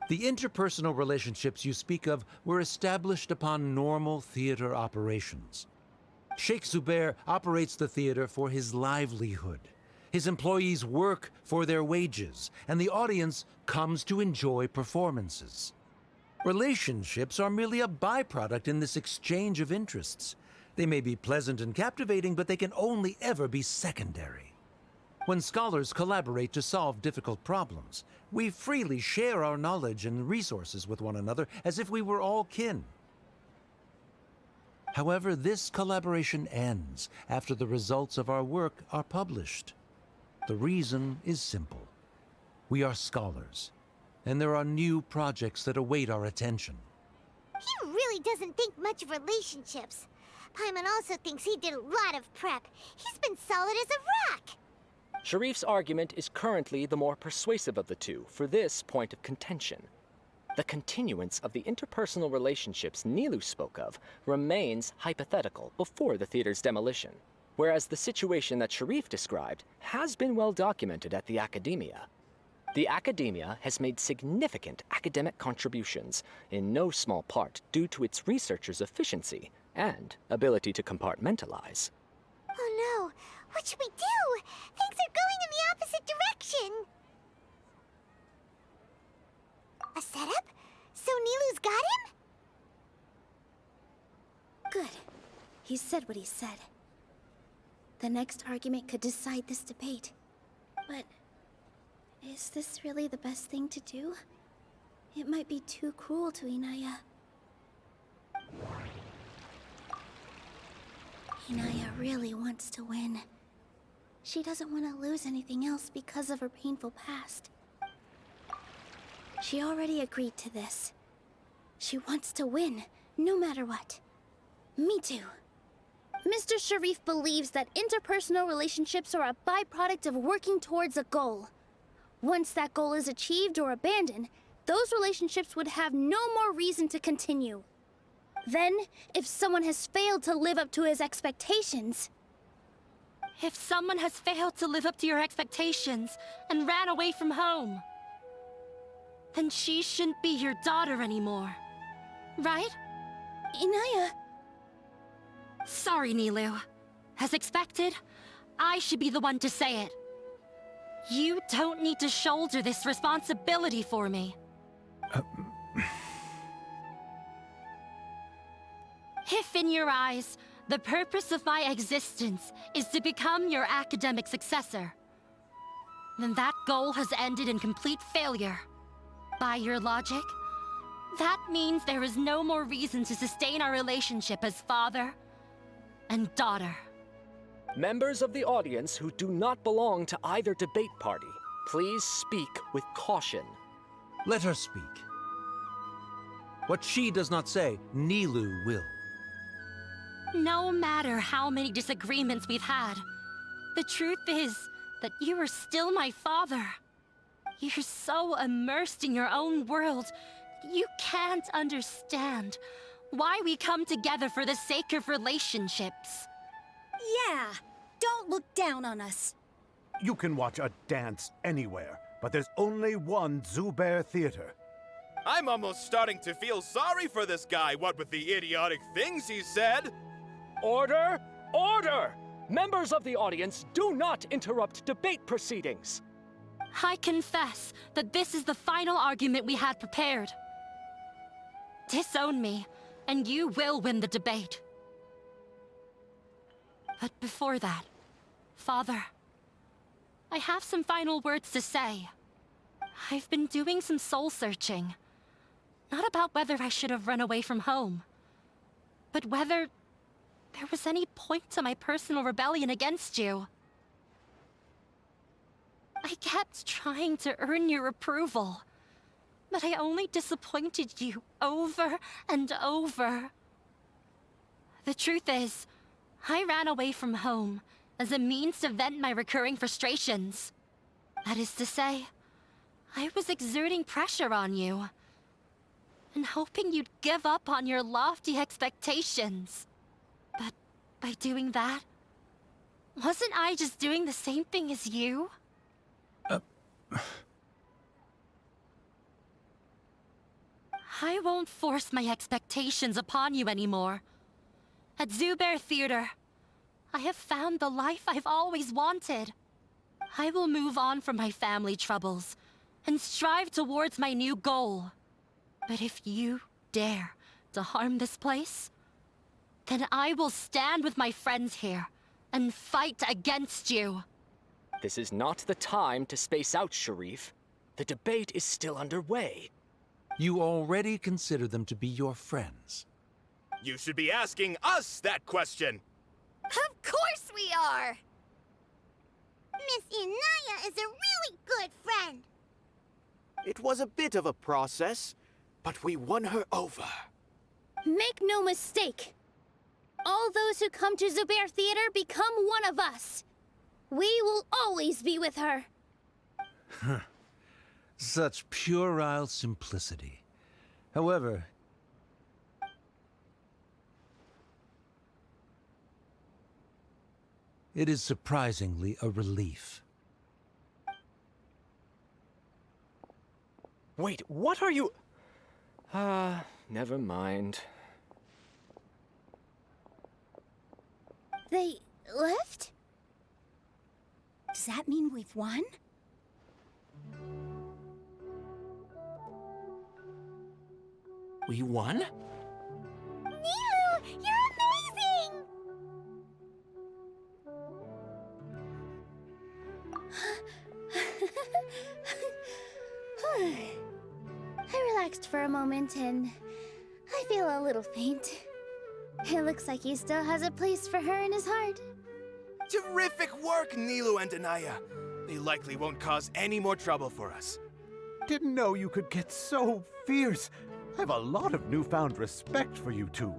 The interpersonal relationships you speak of were established upon normal theater operations. Sheikh Zubair operates the theater for his livelihood. His employees work for their wages, and the audience comes to enjoy performances. Relationships are merely a byproduct in this exchange of interests. They may be pleasant and captivating, but they can only ever be secondary. When scholars collaborate to solve difficult problems, we freely share our knowledge and resources with one another as if we were all kin. However, this collaboration ends after the results of our work are published. The reason is simple. We are scholars, and there are new projects that await our attention. He really doesn't think much of relationships. Paimon also thinks he did a lot of prep. He's been solid as a rock. Sharif's argument is currently the more persuasive of the two for this point of contention. The continuance of the interpersonal relationships Nilou spoke of remains hypothetical before the theater's demolition, whereas the situation that Sharif described has been well documented at the academia. The academia has made significant academic contributions, in no small part due to its researchers' efficiency and ability to compartmentalize. Oh no, what should we do? Things are going in the opposite direction. A setup? So Nilou's got him? Good. He said what he said. The next argument could decide this debate. But is this really the best thing to do? It might be too cruel to Inaya. Inaya really wants to win. She doesn't want to lose anything else because of her painful past. She already agreed to this. She wants to win, no matter what. Me too. Mr. Sharif believes that interpersonal relationships are a byproduct of working towards a goal. Once that goal is achieved or abandoned, those relationships would have no more reason to continue. Then, if someone has failed to live up to his expectations... If someone has failed to live up to your expectations and ran away from home, then she shouldn't be your daughter anymore. Right? Inaya... Sorry, Nilou. As expected, I should be the one to say it. You don't need to shoulder this responsibility for me. If in your eyes, the purpose of my existence is to become your academic successor, then that goal has ended in complete failure. By your logic, that means there is no more reason to sustain our relationship as father and daughter. Members of the audience who do not belong to either debate party, please speak with caution. Let her speak. What she does not say, Nilou will. No matter how many disagreements we've had, the truth is that you are still my father. You're so immersed in your own world, you can't understand why we come together for the sake of relationships. Yeah, don't look down on us. You can watch a dance anywhere, but there's only one Zubair Theater. I'm almost starting to feel sorry for this guy, what with the idiotic things he said. Order! Order! Members of the audience, do not interrupt debate proceedings. I confess that this is the final argument we had prepared. Disown me, and you will win the debate. But before that, Father, I have some final words to say. I've been doing some soul-searching. Not about whether I should have run away from home, but whether there was any point to my personal rebellion against you. I kept trying to earn your approval, but I only disappointed you over and over. The truth is, I ran away from home as a means to vent my recurring frustrations. That is to say, I was exerting pressure on you, and hoping you'd give up on your lofty expectations. But by doing that, wasn't I just doing the same thing as you? I won't force my expectations upon you anymore. At Zubair Theater, I have found the life I've always wanted. I will move on from my family troubles and strive towards my new goal. But if you dare to harm this place, then I will stand with my friends here and fight against you. This is not the time to space out, Sharif. The debate is still underway. You already consider them to be your friends. You should be asking us that question. Of course we are! Miss Inaya is a really good friend. It was a bit of a process, but we won her over. Make no mistake. All those who come to Zubair Theater become one of us. We will always be with her. Such puerile simplicity. However, it is surprisingly a relief. Wait, what are you... never mind. They left? Does that mean we've won? We won? Nilou, you're amazing! I relaxed for a moment and I feel a little faint. It looks like he still has a place for her in his heart. Terrific work, Nilou and Anaya. They likely won't cause any more trouble for us. Didn't know you could get so fierce. I have a lot of newfound respect for you two.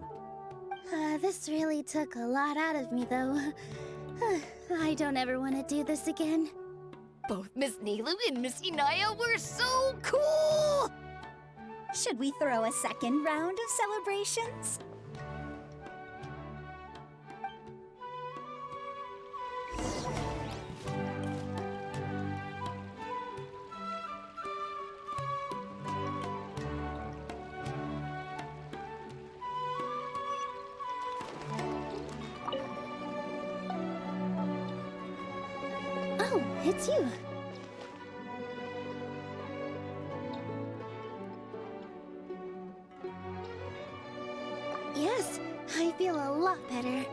This really took a lot out of me, though. I don't ever want to do this again. Both Miss Nilou and Miss Inaya were so cool! Should we throw a second round of celebrations? Oh, it's you. Yes, I feel a lot better.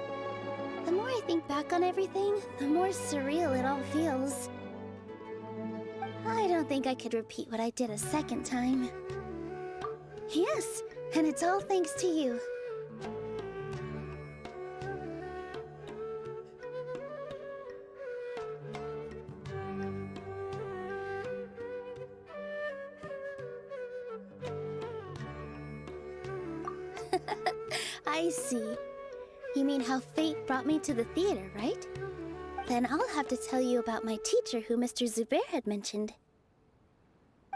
The more I think back on everything, the more surreal it all feels. I don't think I could repeat what I did a second time. Yes, and it's all thanks to you. I see. You mean how fate brought me to the theater, right? Then I'll have to tell you about my teacher who Mr. Zubair had mentioned.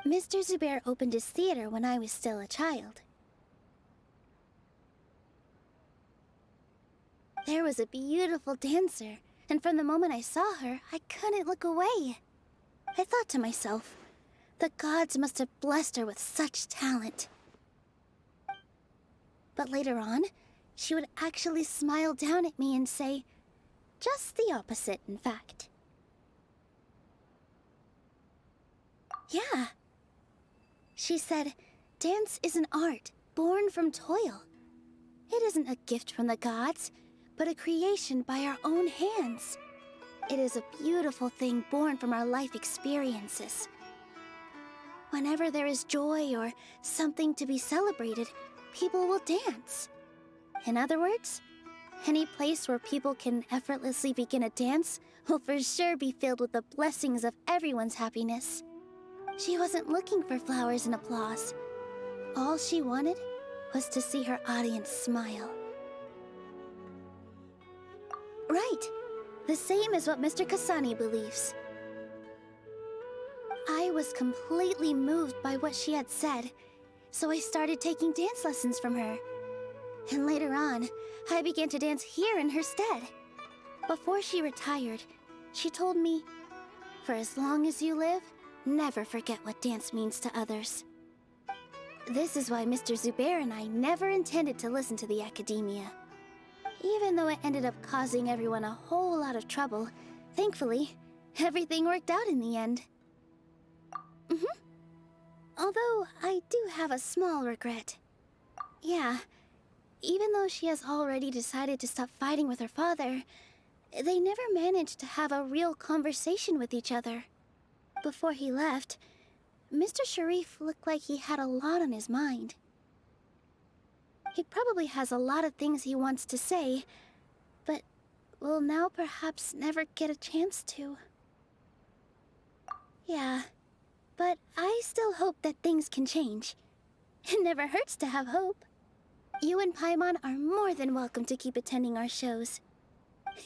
Mr. Zubair opened his theater when I was still a child. There was a beautiful dancer, and from the moment I saw her, I couldn't look away. I thought to myself, the gods must have blessed her with such talent. But later on, she would actually smile down at me and say, just the opposite, in fact. Yeah. She said, dance is an art born from toil. It isn't a gift from the gods, but a creation by our own hands. It is a beautiful thing born from our life experiences. Whenever there is joy or something to be celebrated, people will dance. In other words, any place where people can effortlessly begin a dance will for sure be filled with the blessings of everyone's happiness. She wasn't looking for flowers and applause. All she wanted was to see her audience smile. Right. The same as what Mr. Kasani believes. I was completely moved by what she had said, so I started taking dance lessons from her. And later on, I began to dance here in her stead. Before she retired, she told me, for as long as you live, never forget what dance means to others. This is why Mr. Zubair and I never intended to listen to the academia. Even though it ended up causing everyone a whole lot of trouble, thankfully, everything worked out in the end. Although, I do have a small regret. Yeah, even though she has already decided to stop fighting with her father, they never managed to have a real conversation with each other. Before he left, Mr. Sharif looked like he had a lot on his mind. He probably has a lot of things he wants to say, but will now perhaps never get a chance to. Yeah, but I still hope that things can change. It never hurts to have hope. You and Paimon are more than welcome to keep attending our shows.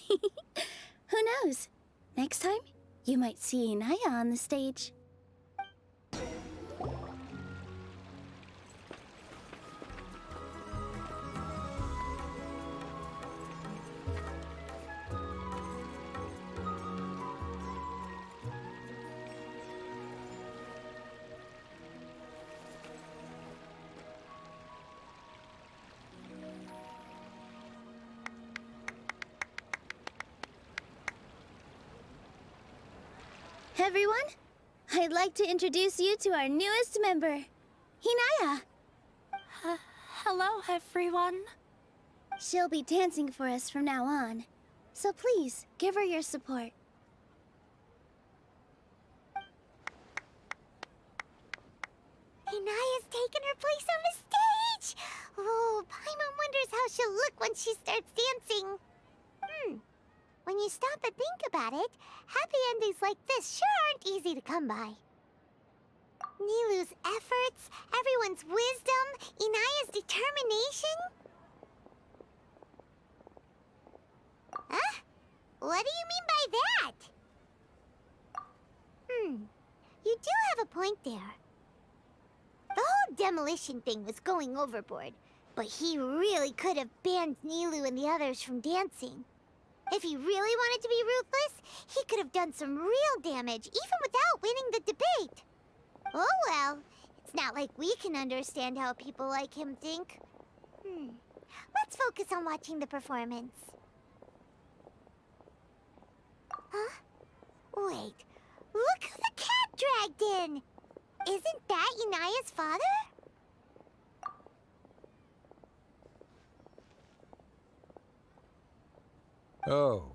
Who knows? Next time, you might see Inaya on the stage. Everyone, I'd like to introduce you to our newest member, Hinaya. Hello, everyone. She'll be dancing for us from now on, so please give her your support. Inaya's taken her place on the stage! Oh, Paimon wonders how she'll look when she starts dancing. When you stop and think about it, happy endings like this sure aren't easy to come by. Nilou's efforts, everyone's wisdom, Inaya's determination. Huh? What do you mean by that? You do have a point there. The whole demolition thing was going overboard, but he really could have banned Nilou and the others from dancing. If he really wanted to be ruthless, he could have done some real damage, even without winning the debate. Oh well, it's not like we can understand how people like him think. Let's focus on watching the performance. Huh? Wait, look who the cat dragged in! Isn't that Inaya's father? Oh,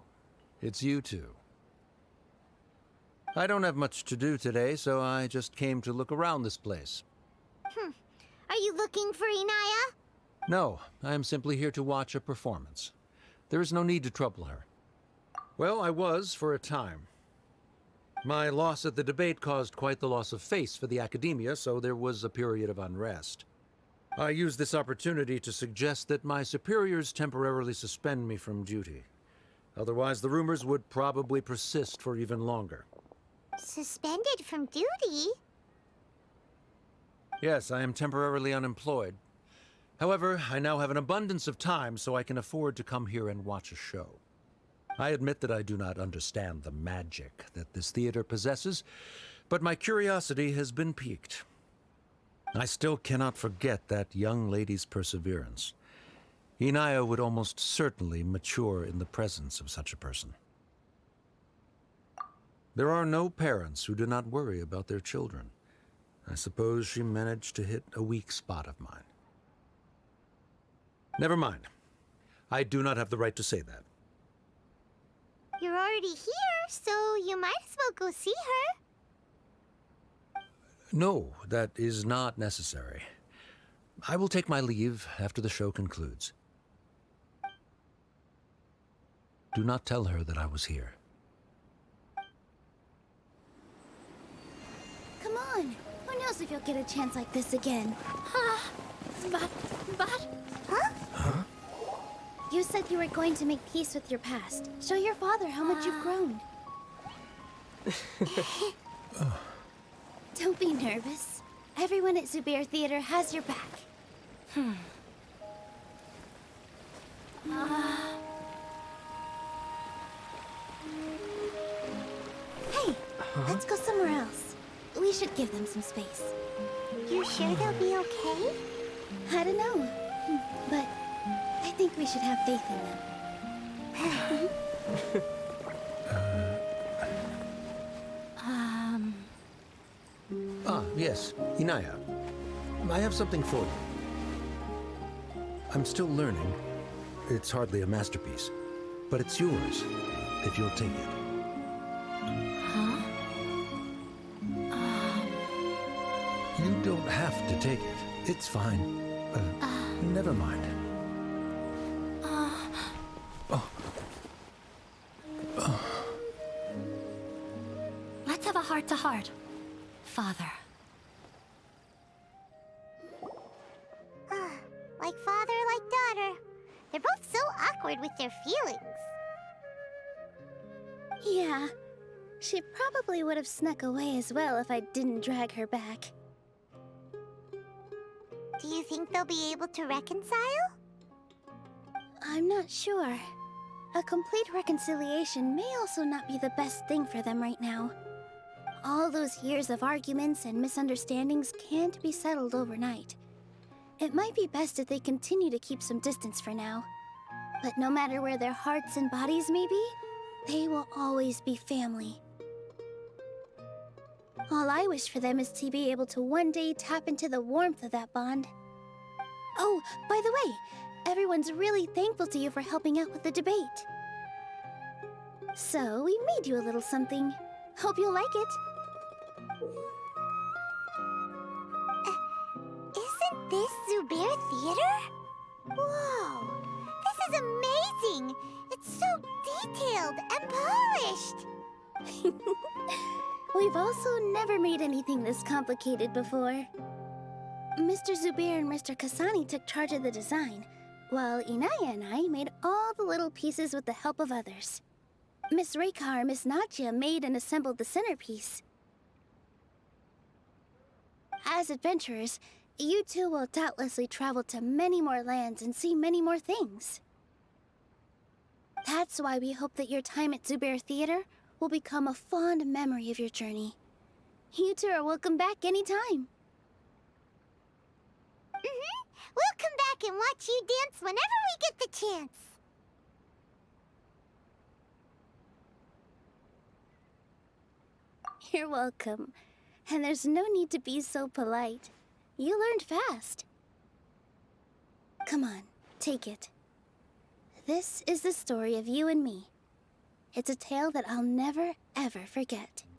it's you two. I don't have much to do today, so I just came to look around this place. Are you looking for Inaya? No, I am simply here to watch a performance. There is no need to trouble her. Well, I was for a time. My loss at the debate caused quite the loss of face for the academia, so there was a period of unrest. I used this opportunity to suggest that my superiors temporarily suspend me from duty. Otherwise, the rumors would probably persist for even longer. Suspended from duty? Yes, I am temporarily unemployed. However, I now have an abundance of time, so I can afford to come here and watch a show. I admit that I do not understand the magic that this theater possesses, but my curiosity has been piqued. I still cannot forget that young lady's perseverance. Inaya would almost certainly mature in the presence of such a person. There are no parents who do not worry about their children. I suppose she managed to hit a weak spot of mine. Never mind. I do not have the right to say that. You're already here, so you might as well go see her. No, that is not necessary. I will take my leave after the show concludes. Do not tell her that I was here. Come on. Who knows if you'll get a chance like this again? But... Huh? You said you were going to make peace with your past. Show your father how much you've grown. Don't be nervous. Everyone at Zubair Theater has your back. Hey, let's go somewhere else. We should give them some space. You sure they'll be okay? I don't know, but I think we should have faith in them. Yes, Inaya. I have something for you. I'm still learning. It's hardly a masterpiece, but it's yours, if you'll take it. You don't have to take it. It's fine. Never mind. Let's have a heart-to-heart, Father. Like father, like daughter. They're both so awkward with their feelings. Yeah, she probably would have snuck away as well if I didn't drag her back. Do you think they'll be able to reconcile? I'm not sure. A complete reconciliation may also not be the best thing for them right now. All those years of arguments and misunderstandings can't be settled overnight. It might be best if they continue to keep some distance for now. But no matter where their hearts and bodies may be, they will always be family. All I wish for them is to be able to one day tap into the warmth of that bond. Oh, by the way, everyone's really thankful to you for helping out with the debate. So, we made you a little something. Hope you'll like it. This Zubair Theater? Whoa! This is amazing! It's so detailed and polished! We've also never made anything this complicated before. Mr. Zubair and Mr. Kasani took charge of the design, while Inaya and I made all the little pieces with the help of others. Miss Raykar and Miss Nadia made and assembled the centerpiece. As adventurers, you two will doubtlessly travel to many more lands and see many more things. That's why we hope that your time at Zubair Theater will become a fond memory of your journey. You two are welcome back anytime. We'll come back and watch you dance whenever we get the chance. You're welcome. And there's no need to be so polite. You learned fast. Come on, take it. This is the story of you and me. It's a tale that I'll never, ever forget.